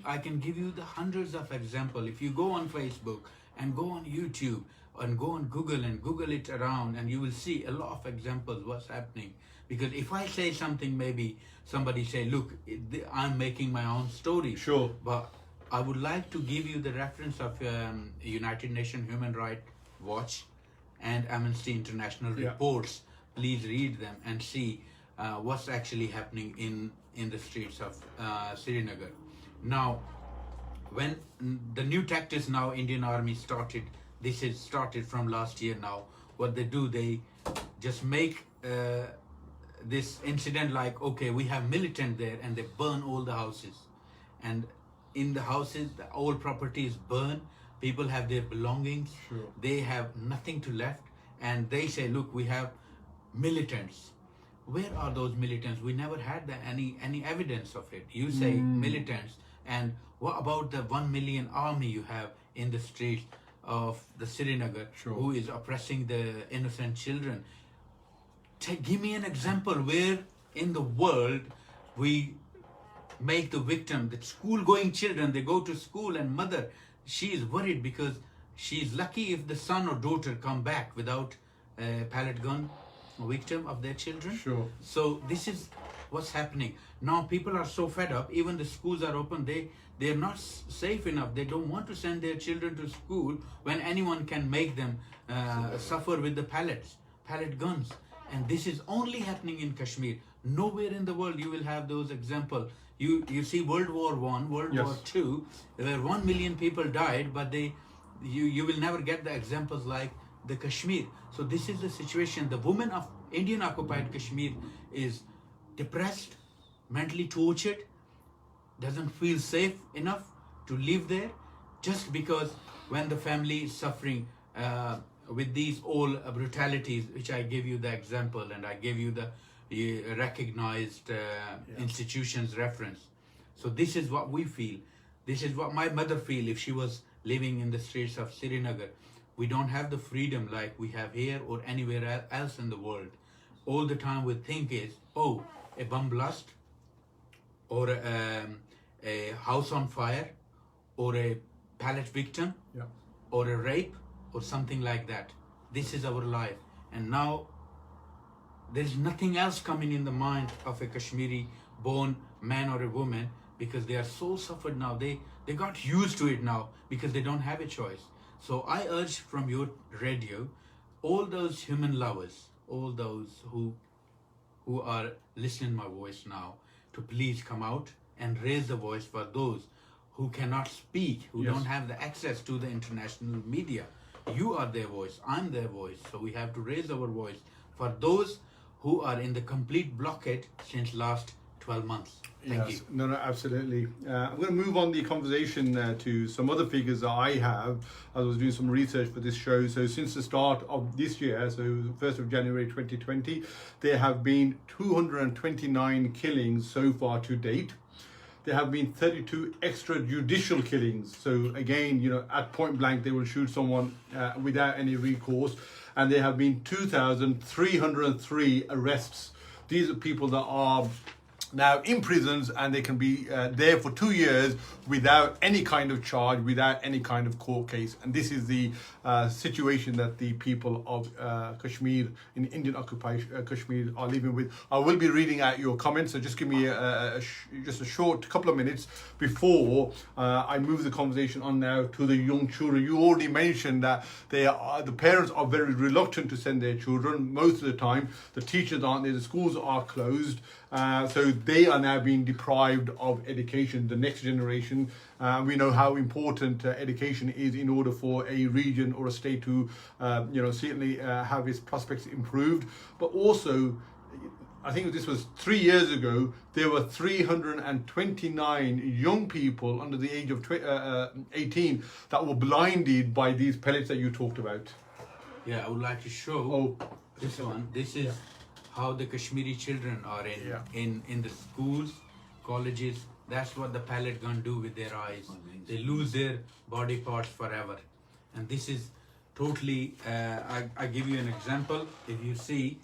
Speaker 3: I can give you the hundreds of examples. If you go on Facebook and go on YouTube and go on Google and Google it around, and you will see a lot of examples what's happening. Because if I say something, maybe somebody say, look, I'm making my own story.
Speaker 2: Sure.
Speaker 3: But I would like to give you the reference of United Nations Human Rights Watch and Amnesty International reports. Please read them and see what's actually happening in the streets of Srinagar. Now, when the new tactics now Indian Army started, this is started from last year now. What they do, they just make this incident like, okay, we have militant there, and they burn all the houses. And in the houses, all property is burned. People have their belongings.
Speaker 2: Sure.
Speaker 3: They have nothing to left. And they say, look, we have militants. Where are those militants? We never had any evidence of it. You say militants, and what about the 1 million army you have in the streets of the Srinagar, who is oppressing the innocent children? Give me an example where in the world we make the victim, the school-going children, they go to school and mother, she is worried because she is lucky if the son or daughter come back without a pellet gun, victim of their children.
Speaker 2: Sure.
Speaker 3: So this is what's happening. Now people are so fed up, even the schools are open, they're not safe enough. They don't want to send their children to school when anyone can make them suffer with the pellet guns. And this is only happening in Kashmir. Nowhere in the world you will have those examples. You see World War I, World War II, where 1 million people died, but you will never get the examples like the Kashmir. So this is the situation. The woman of Indian occupied Kashmir is depressed, mentally tortured, doesn't feel safe enough to live there, just because when the family is suffering with these all brutalities, which I gave you the example, and I gave you the recognized institutions reference. So this is what we feel. This is what my mother feel if she was living in the streets of Srinagar. We don't have the freedom like we have here or anywhere else in the world. All the time we think is, oh, a bomb blast, or a house on fire, or a pallet victim, or a rape, or something like that. This is our life. And now there's nothing else coming in the mind of a Kashmiri born man or a woman, because they are so suffered now. They got used to it now because they don't have a choice. So I urge from your radio, all those human lovers, all those who are listening to my voice now, to please come out and raise the voice for those who cannot speak, who
Speaker 2: Yes.
Speaker 3: don't have the access to the international media. You are their voice, I'm their voice. So we have to raise our voice for those who are in the complete blockade since last 12 months. Thank you.
Speaker 2: No, absolutely. I'm going to move on the conversation to some other figures that I have. I was doing some research for this show. So since the start of this year, so 1st of January 2020, there have been 229 killings so far to date. There have been 32 extrajudicial killings. So again, at point blank, they will shoot someone without any recourse. And there have been 2,303 arrests. These are people that are now in prisons, and they can be there for 2 years without any kind of charge, without any kind of court case. And this is the situation that the people of Kashmir, in Indian occupied Kashmir, are living with. I will be reading out your comments, so just give me just a short couple of minutes before I move the conversation on now to the young children. You already mentioned that the parents are very reluctant to send their children most of the time. The teachers aren't there, the schools are closed. So they are now being deprived of education, the next generation. We know how important education is in order for a region or a state to, certainly have its prospects improved. But also, I think this was 3 years ago, there were 329 young people under the age of 18 that were blinded by these pellets that you talked about.
Speaker 3: Yeah, I would like to show this one. This is how the Kashmiri children are in the schools, colleges. That's what the pellet gun do with their eyes. They lose their body parts forever. And this is totally, I give you an example. If you see,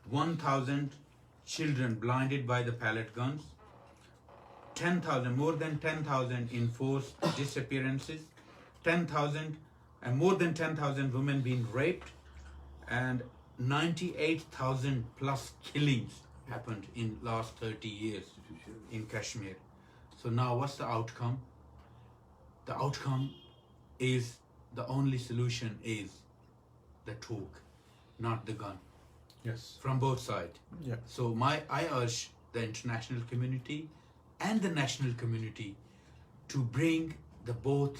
Speaker 3: 1,000 children blinded by the pellet guns, 10,000, more than 10,000 enforced disappearances, 10,000 and more than 10,000 women being raped, and 98,000 plus killings happened in last 30 years in Kashmir. So now what's the outcome? The outcome is, the only solution is the talk, not the gun.
Speaker 2: Yes.
Speaker 3: From both sides.
Speaker 2: Yeah.
Speaker 3: So I urge the international community and the national community to bring the both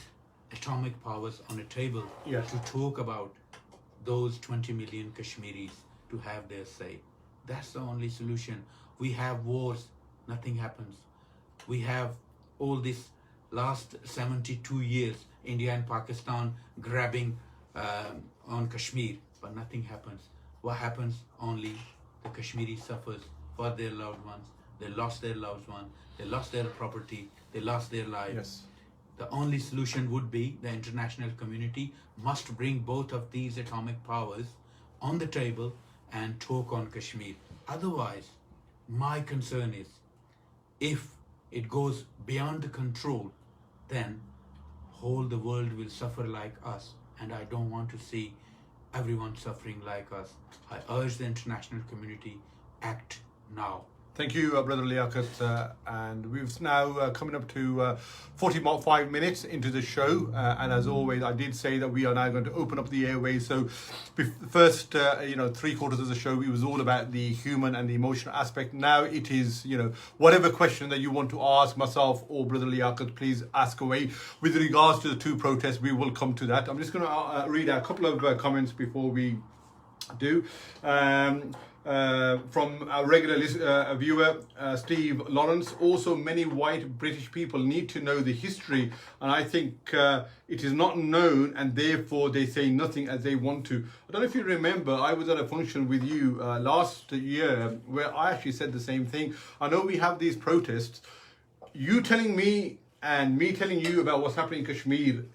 Speaker 3: atomic powers on a table to talk about those 20 million Kashmiris to have their say. That's the only solution. We have wars, nothing happens. We have all this last 72 years, India and Pakistan grabbing on Kashmir, but nothing happens. What happens? Only the Kashmiri suffers for their loved ones. They lost their loved ones, they lost their property, they lost their lives.
Speaker 2: Yes.
Speaker 3: The only solution would be the international community must bring both of these atomic powers on the table and talk on Kashmir. Otherwise, my concern is, if it goes beyond the control, then whole the world will suffer like us, and I don't want to see everyone suffering like us. I urge the international community, act now.
Speaker 2: Thank you, Brother Liaqat. And we've now coming up to 45 minutes into the show. And as always, I did say that we are now going to open up the airways. So the first, 3/4 of the show, it was all about the human and the emotional aspect. Now it is, whatever question that you want to ask myself or Brother Liaqat, please ask away. With regards to the two protests, we will come to that. I'm just going to read out a couple of comments before we do. From our regular viewer, Steve Lawrence. Also, many white British people need to know the history, and I think it is not known, and therefore they say nothing as they want to. I don't know if you remember, I was at a function with you last year where I actually said the same thing. I know we have these protests. You telling me and me telling you about what's happening in Kashmir,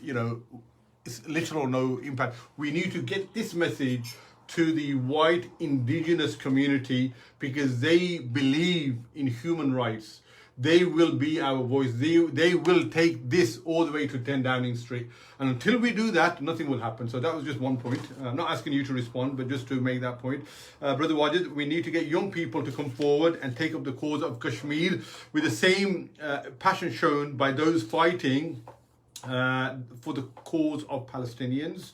Speaker 2: it's little or no impact. We need to get this message to the white indigenous community, because they believe in human rights. They will be our voice. They will take this all the way to 10 Downing Street. And until we do that, nothing will happen. So that was just one point. I'm not asking you to respond, but just to make that point. Brother Wajid, we need to get young people to come forward and take up the cause of Kashmir with the same passion shown by those fighting for the cause of Palestinians.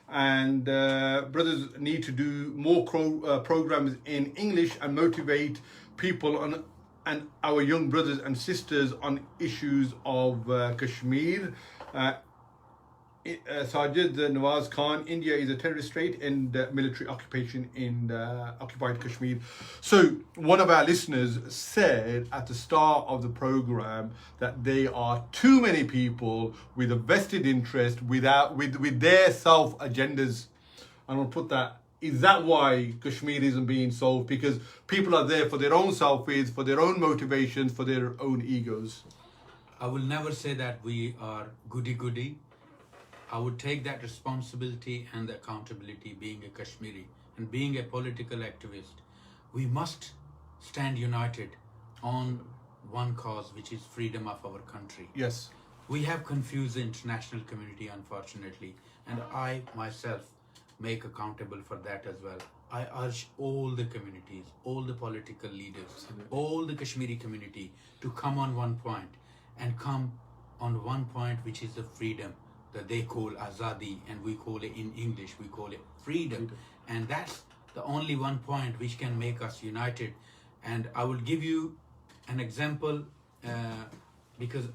Speaker 2: And brothers need to do more programs in English and motivate people on and our young brothers and sisters on issues of Kashmir. Sajid Nawaz Khan, India is a terrorist state and military occupation in occupied Kashmir. So one of our listeners said at the start of the program that there are too many people with a vested interest with their self agendas. I'm going to put that. Is that why Kashmir isn't being solved? Because people are there for their own selfies, for their own motivations, for their own egos.
Speaker 3: I will never say that we are goody-goody. I would take that responsibility and the accountability being a Kashmiri and being a political activist. We must stand united on one cause, which is freedom of our country.
Speaker 2: Yes.
Speaker 3: We have confused the international community, unfortunately, and I myself make accountable for that as well. I urge all the communities, all the political leaders, all the Kashmiri community to come on one point and come on one point, which is the freedom that they call Azadi, and we call it in English, we call it freedom. And that's the only one point which can make us united. And I will give you an example because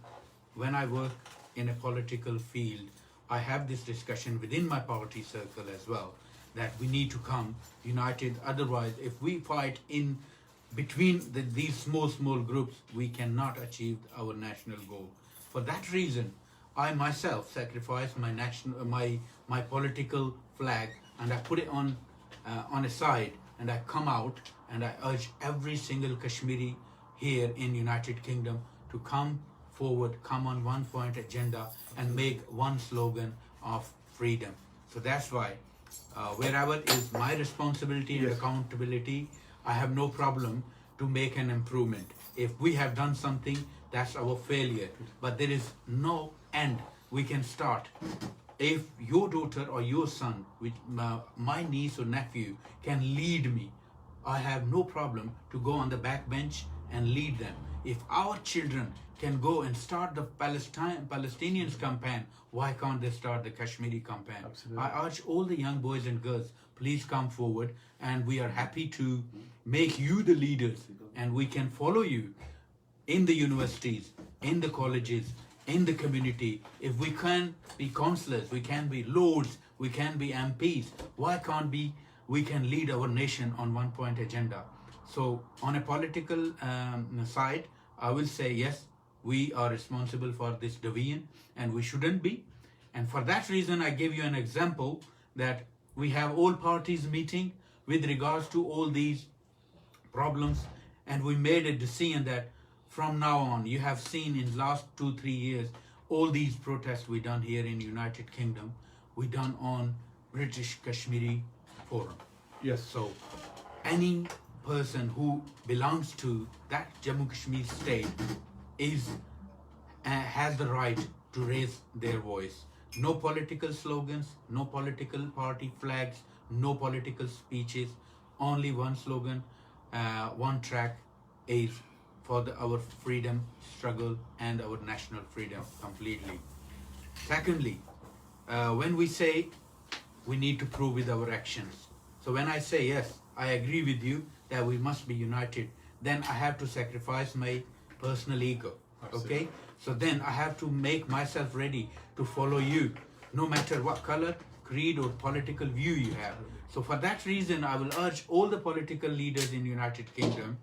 Speaker 3: when I work in a political field, I have this discussion within my party circle as well, that we need to come united. Otherwise, if we fight in between these small groups, we cannot achieve our national goal. For that reason, I myself sacrificed my political flag and I put it on a side, and I come out and I urge every single Kashmiri here in United Kingdom to come forward, come on one point agenda and make one slogan of freedom. So that's why wherever is my responsibility and accountability, I have no problem to make an improvement. If we have done something, that's our failure. But there is no end. We can start. If your daughter or your son, which my niece or nephew, can lead me, I have no problem to go on the back bench and lead them. If our children can go and start the Palestinians campaign, why can't they start the Kashmiri campaign? Absolutely. I urge all the young boys and girls, please come forward, and we are happy to make you the leaders, and we can follow you in the universities, in the colleges, in the community. If we can be councillors, we can be lords, we can be MPs, why can't we can lead our nation on one point agenda? So on a political side, I will say yes, we are responsible for this division and we shouldn't be. And for that reason, I give you an example that we have all parties meeting with regards to all these problems, and we made a decision that from now on, you have seen in last 2-3 years, all these protests we done here in United Kingdom, we done on British Kashmiri Forum.
Speaker 2: Yes.
Speaker 3: So any person who belongs to that Jammu Kashmir state has the right to raise their voice. No political slogans, no political party flags, no political speeches, only one slogan, one track is for our freedom struggle and our national freedom completely. Secondly, when we say we need to prove with our actions. So when I say yes, I agree with you that we must be united, then I have to sacrifice my personal ego. Absolutely. Okay? So then I have to make myself ready to follow you, no matter what color, creed or political view you have. So for that reason, I will urge all the political leaders in United Kingdom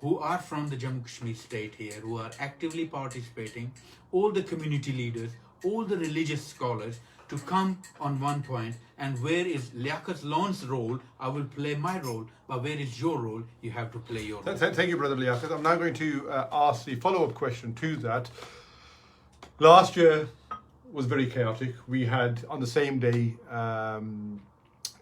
Speaker 3: who are from the Jammu Kashmir state here, who are actively participating, all the community leaders, all the religious scholars, to come on one point. And where is Liaqat's Lawn's role? I will play my role, but where is your role? You have to play your role.
Speaker 2: Thank you, Brother Liaqat. I'm now going to ask the follow-up question to that. Last year was very chaotic. We had, on the same day,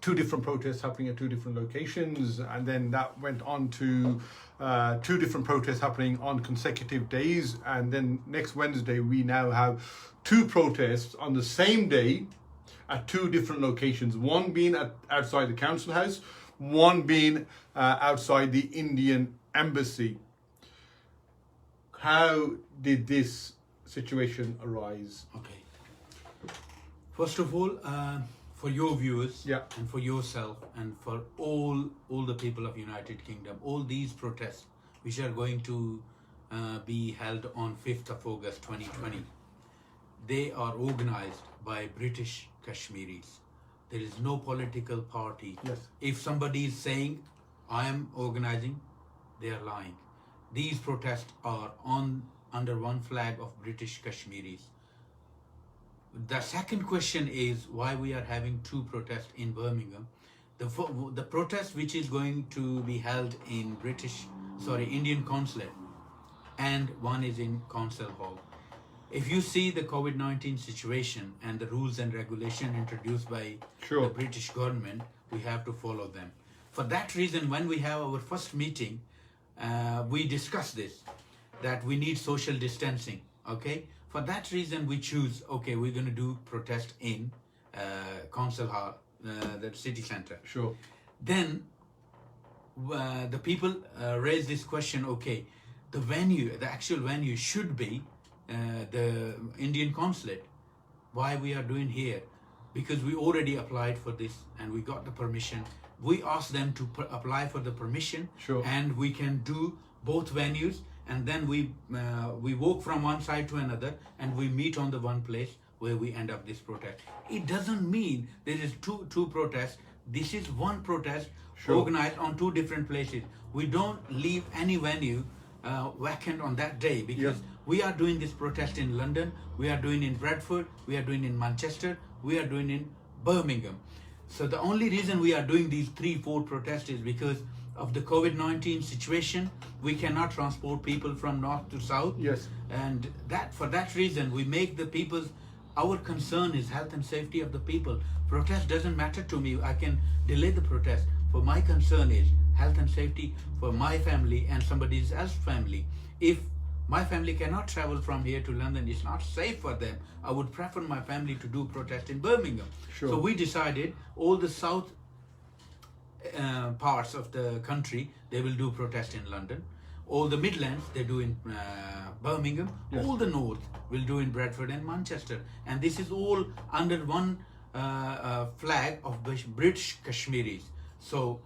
Speaker 2: 2 different protests happening at 2 different locations, and then that went on to 2 different protests happening on consecutive days, and then next Wednesday we now have 2 protests on the same day at 2 different locations, one being outside the council house, one being outside the Indian embassy. How did this situation arise?
Speaker 3: Okay. First of all, for your viewers and for yourself and for all the people of United Kingdom, all these protests which are going to be held on 5th of August 2020. They are organized by British Kashmiris. There is no political party.
Speaker 2: Yes.
Speaker 3: If somebody is saying, I am organizing, they are lying. These protests are under one flag of British Kashmiris. The second question is why we are having two protests in Birmingham. The protest which is going to be held in Indian consulate, and one is in Council Hall. If you see the COVID-19 situation and the rules and regulation introduced by
Speaker 2: Sure.
Speaker 3: the British government, we have to follow them. For that reason, when we have our first meeting, we discuss this, that we need social distancing, okay? For that reason, we choose, okay, we're going to do protest in Council Hall, the city center.
Speaker 2: Sure.
Speaker 3: Then the people raise this question, okay, the actual venue should be the Indian consulate. Why we are doing here? Because we already applied for this and we got the permission. We asked them to apply for the permission.
Speaker 2: Sure.
Speaker 3: And we can do both venues, and then we walk from one side to another and we meet on the one place where we end up this protest. It doesn't mean there is two protests. This is one protest.
Speaker 2: Sure.
Speaker 3: Organized on two different places. We don't leave any venue vacant on that day, because we are doing this protest in London, we are doing in Bradford, we are doing in Manchester, we are doing in Birmingham. So the only reason we are doing these 3-4 protests is because of the COVID-19 situation. We cannot transport people from north to south.
Speaker 2: Yes.
Speaker 3: And for that reason, we make our concern is health and safety of the people. Protest doesn't matter to me. I can delay the protest. For my concern is health and safety for my family and somebody else's family. If my family cannot travel from here to London, it's not safe for them. I would prefer my family to do protest in Birmingham.
Speaker 2: Sure.
Speaker 3: So we decided all the south parts of the country, they will do protest in London. All the Midlands, they do in Birmingham.
Speaker 2: Yes.
Speaker 3: All the north will do in Bradford and Manchester. And this is all under one flag of British Kashmiris. So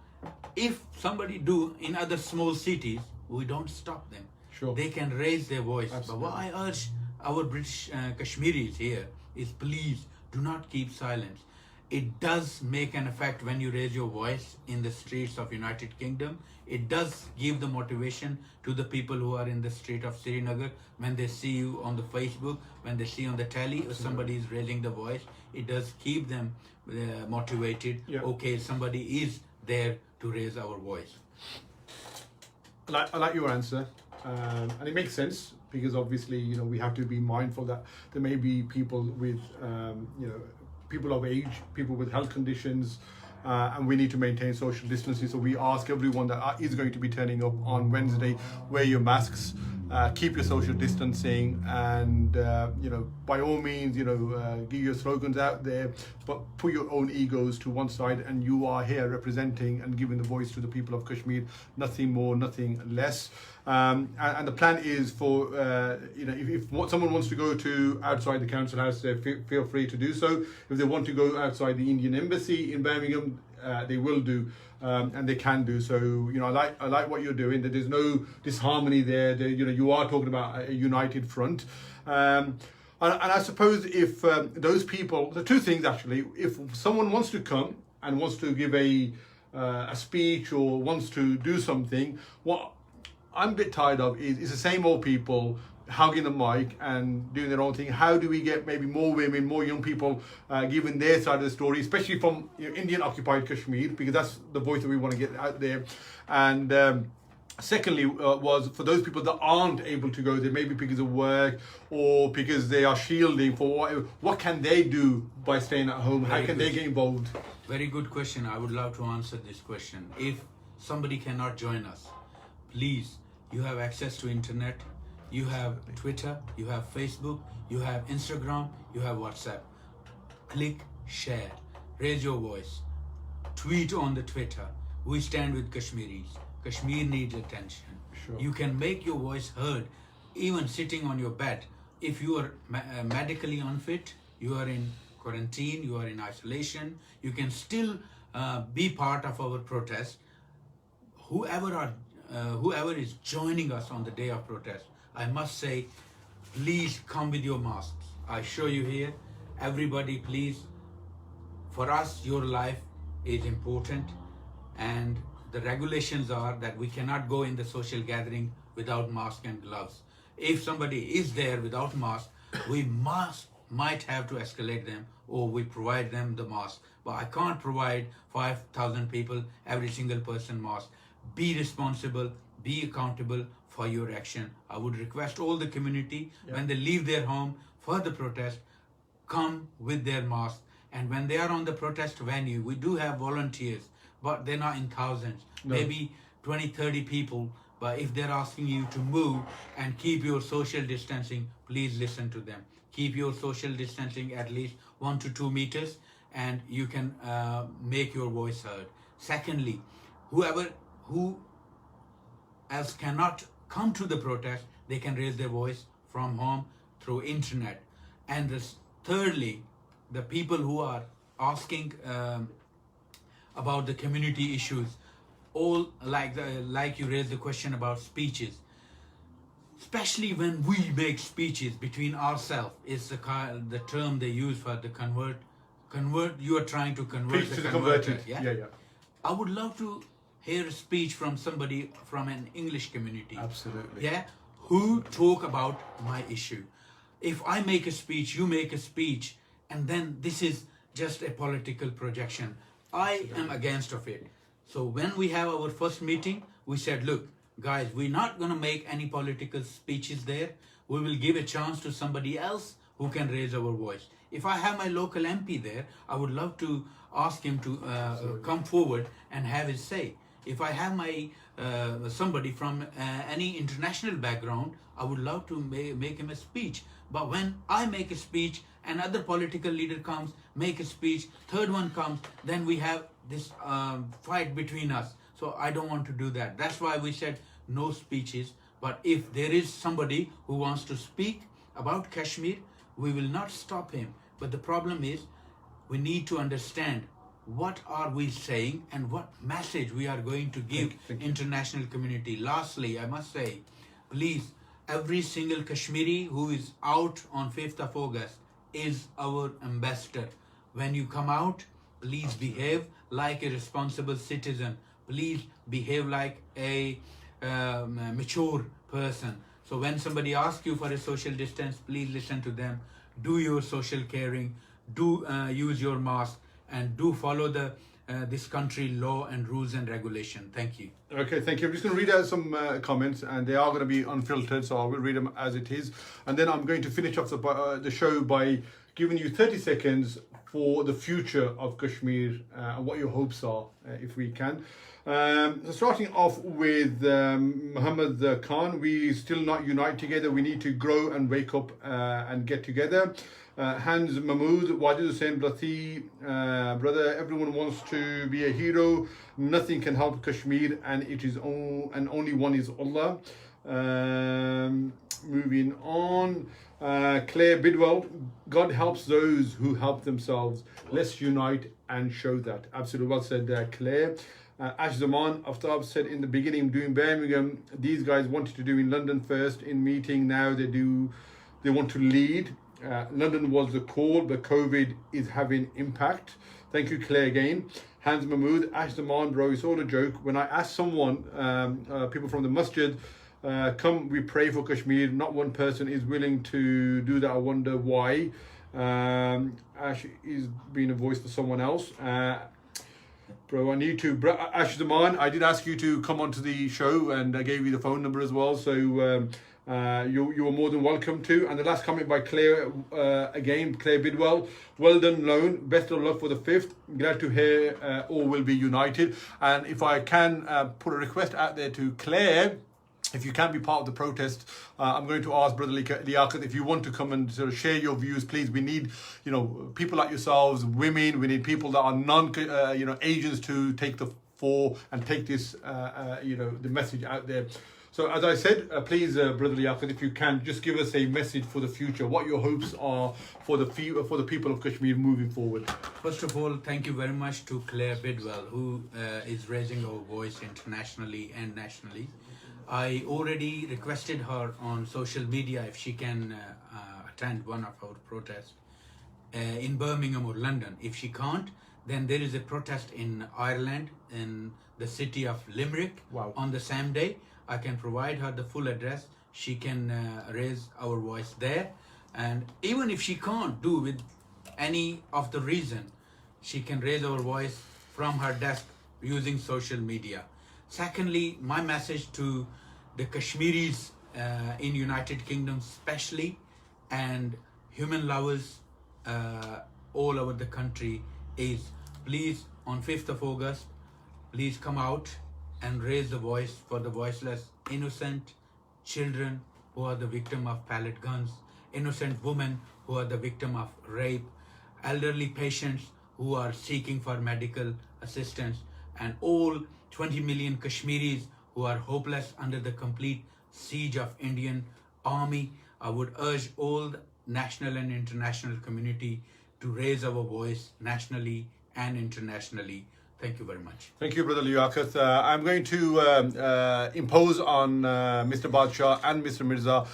Speaker 3: if somebody do in other small cities, we don't stop them.
Speaker 2: Sure.
Speaker 3: They can raise their voice.
Speaker 2: Absolutely.
Speaker 3: But what I urge our British Kashmiris here is, please do not keep silence. It does make an effect when you raise your voice in the streets of United Kingdom. It does give the motivation to the people who are in the street of Srinagar. When they see you on the Facebook, when they see on the telly, or somebody is raising the voice, it does keep them motivated.
Speaker 2: Yeah.
Speaker 3: Okay, somebody is there to raise our voice.
Speaker 2: I like your answer, and it makes sense, because obviously, we have to be mindful that there may be people with, people of age, people with health conditions, and we need to maintain social distancing. So we ask everyone that is going to be turning up on Wednesday, wear your masks, keep your social distancing, and by all means, give your slogans out there, but put your own egos to one side. And you are here representing and giving the voice to the people of Kashmir, nothing more, nothing less. And the plan is for if someone wants to go to outside the council house, feel free to do so. If they want to go outside the Indian embassy in Birmingham, they will do, and they can do so. I like what you're doing. That there's no disharmony there. You are talking about a united front. And I suppose if those people, the two things actually, if someone wants to come and wants to give a speech or wants to do something, what I'm a bit tired of is the same old people hugging the mic and doing their own thing. How do we get maybe more women, more young people giving their side of the story, especially from Indian occupied Kashmir, because that's the voice that we want to get out there. And secondly, was for those people that aren't able to go there, maybe because of work or because they are shielding for whatever, what can they do by staying at home? How can they get involved?
Speaker 3: Very good question. I would love to answer this question. If somebody cannot join us, please, you have access to internet, you have Twitter, you have Facebook, you have Instagram, you have WhatsApp. Click share, raise your voice, tweet on the Twitter. We stand with Kashmiris. Kashmir needs attention.
Speaker 2: Sure.
Speaker 3: You can make your voice heard even sitting on your bed. If you are medically unfit, you are in quarantine, you are in isolation, you can still be part of our protest. Whoever are whoever is joining us on the day of protest, I must say, please come with your masks. I show you here. Everybody, please. For us, your life is important, and the regulations are that we cannot go in the social gathering without mask and gloves. If somebody is there without mask, we might have to escalate them, or we provide them the mask. But I can't provide 5,000 people, every single person mask. Be responsible, be accountable for your action. I would request all the community, when they leave their home for the protest, come with their mask. And when they are on the protest venue, we do have volunteers, but they're not in thousands, maybe 20, 30 people. But if they're asking you to move and keep your social distancing, please listen to them. Keep your social distancing at least 1 to 2 meters, and you can make your voice heard. Secondly, who else cannot come to the protest, they can raise their voice from home through internet. And thirdly, the people who are asking about the community issues, all like you raised the question about speeches, especially when we make speeches between ourselves, is the term they use for the convert. You are trying to convert
Speaker 2: Preach
Speaker 3: the
Speaker 2: to the
Speaker 3: converted.
Speaker 2: converted. Yeah.
Speaker 3: I would love to hear a speech from somebody from an English community.
Speaker 2: Absolutely.
Speaker 3: Yeah, who talk about my issue. If I make a speech, you make a speech, and then this is just a political projection. I am against of it. So when we have our first meeting, we said, look, guys, we're not going to make any political speeches there. We will give a chance to somebody else who can raise our voice. If I have my local MP there, I would love to ask him to come forward and have his say. If I have my somebody from any international background, I would love to make him a speech. But when I make a speech, another political leader comes, make a speech, third one comes, then we have this fight between us. So I don't want to do that. That's why we said no speeches. But if there is somebody who wants to speak about Kashmir, we will not stop him. But the problem is, we need to understand what are we saying and what message we are going to give international community. Lastly, I must say, please, every single Kashmiri who is out on 5th of August is our ambassador. When you come out, please behave like a responsible citizen. Please behave like a mature person. So when somebody asks you for a social distance, please listen to them. Do your social caring. Do use your mask, and do follow the this country law and rules and regulation. Thank you.
Speaker 2: Okay, thank you. I'm just going to read out some comments, and they are going to be unfiltered, so I will read them as it is. And then I'm going to finish off the show by giving you 30 seconds for the future of Kashmir and what your hopes are, if we can. So starting off with Muhammad Khan, we still not unite together. We need to grow and wake up and get together. Hans Mahmood, Wajid Hussain Blati, brother, everyone wants to be a hero. Nothing can help Kashmir, and it is and only one is Allah. Moving on, Claire Bidwell, God helps those who help themselves. Let's unite and show that. Absolutely well said, Claire. Ash Zaman Aftab said in the beginning, doing Birmingham, these guys wanted to do in London first in meeting. Now they want to lead. London was the call, but COVID is having impact. Thank you, Claire, again. Hans Mahmood, Ash Zaman, bro, it's all a joke. When I ask someone, people from the masjid, come, we pray for Kashmir, not one person is willing to do that. I wonder why. Ash is being a voice for someone else. Bro, I need to. Ash Zaman, I did ask you to come onto the show, and I gave you the phone number as well. So you are more than welcome to. And the last comment by Claire, again, Claire Bidwell. Well done, Lone. Best of luck for the 5th. Glad to hear all will be united. And if I can put a request out there to Claire, if you can be part of the protest, I'm going to ask Brother Liaqat, if you want to come and sort of share your views, please. We need, people like yourselves, women. We need people that are Asians to take the fore and take this, the message out there. So as I said, please, Brother Liaqat, if you can, just give us a message for the future, what your hopes are for the people of Kashmir moving forward.
Speaker 3: First of all, thank you very much to Claire Bidwell, who is raising our voice internationally and nationally. I already requested her on social media if she can attend one of our protests in Birmingham or London. If she can't, then there is a protest in Ireland, in the city of Limerick.
Speaker 2: Wow.
Speaker 3: On the same day. I can provide her the full address. She can raise our voice there. And even if she can't do with any of the reason, she can raise our voice from her desk using social media. Secondly, my message to the Kashmiris in United Kingdom especially, and human lovers all over the country is, please, on 5th of August, please come out and raise the voice for the voiceless, innocent children who are the victim of pellet guns, innocent women who are the victim of rape, elderly patients who are seeking for medical assistance, and all 20 million Kashmiris who are hopeless under the complete siege of Indian army. I would urge all the national and international community to raise our voice nationally and internationally. Thank you very much.
Speaker 2: Thank you, Brother Liaqat. I'm going to impose on Mr. Badshaw and Mr. Mirza.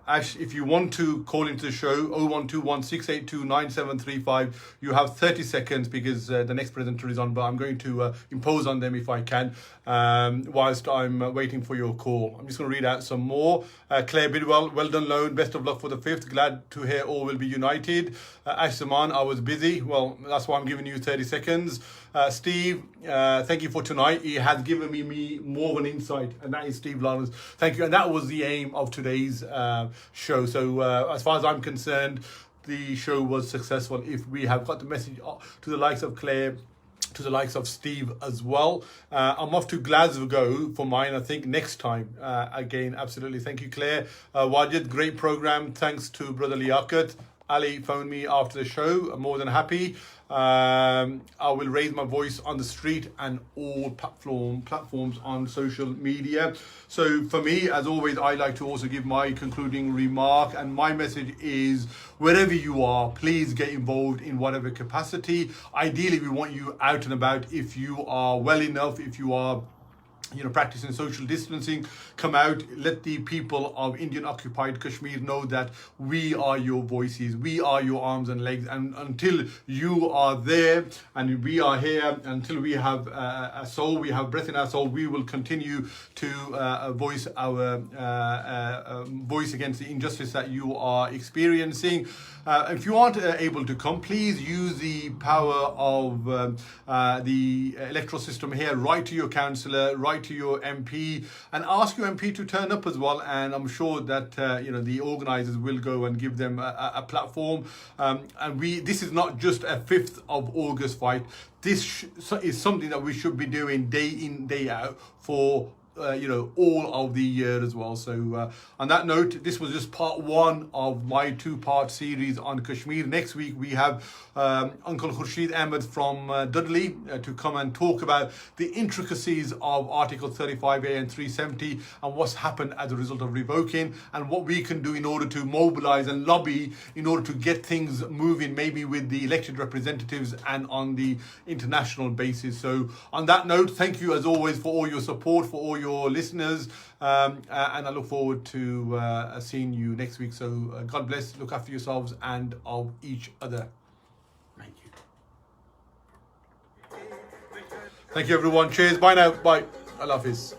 Speaker 2: Ash, if you want to call into the show, 01216829735, you have 30 seconds because the next presenter is on, but I'm going to impose on them if I can, whilst I'm waiting for your call. I'm just going to read out some more. Claire Bidwell, well done, Lone. Best of luck for the 5th. Glad to hear all will be united. Ash Zaman, I was busy. Well, that's why I'm giving you 30 seconds. Steve, thank you for tonight. He has given me more of an insight, and that is Steve Lawrence. Thank you. And that was the aim of today's show. So as far as I'm concerned, the show was successful if we have got the message to the likes of Claire, to the likes of Steve as well. I'm off to Glasgow for mine, I think, next time. Again, absolutely. Thank you, Claire. Wajid, great program. Thanks to Brother Liaqat. Ali phoned me after the show. I'm more than happy. I will raise my voice on the street and all platforms on social media. So for me, as always, I like to also give my concluding remark, and my message is, wherever you are, please get involved in whatever capacity. Ideally, we want you out and about. If you are well enough, if you are practicing social distancing, come out, let the people of Indian occupied Kashmir know that we are your voices, we are your arms and legs, and until you are there and we are here, until we have a soul, we have breath in our soul, we will continue to voice our voice against the injustice that you are experiencing. If you aren't able to come, please use the power of the electoral system here. Write to your councillor, write to your MP, and ask your MP to turn up as well. And I'm sure that the organisers will go and give them a platform. And this is not just a 5th of August fight. This is something that we should be doing day in, day out for all of the year as well. So on that note, this was just part 1 of my 2-part series on Kashmir. Next week we have Uncle Khurshid Ahmed from Dudley to come and talk about the intricacies of Article 35A and 370 and what's happened as a result of revoking, and what we can do in order to mobilize and lobby in order to get things moving, maybe with the elected representatives and on the international basis. So on that note, thank you as always for all your support, for all your listeners, and I look forward to seeing you next week. So God bless, look after yourselves and of each other.
Speaker 3: Thank you.
Speaker 2: Thank you, everyone. Cheers. Bye now. Bye. Allah Hafiz.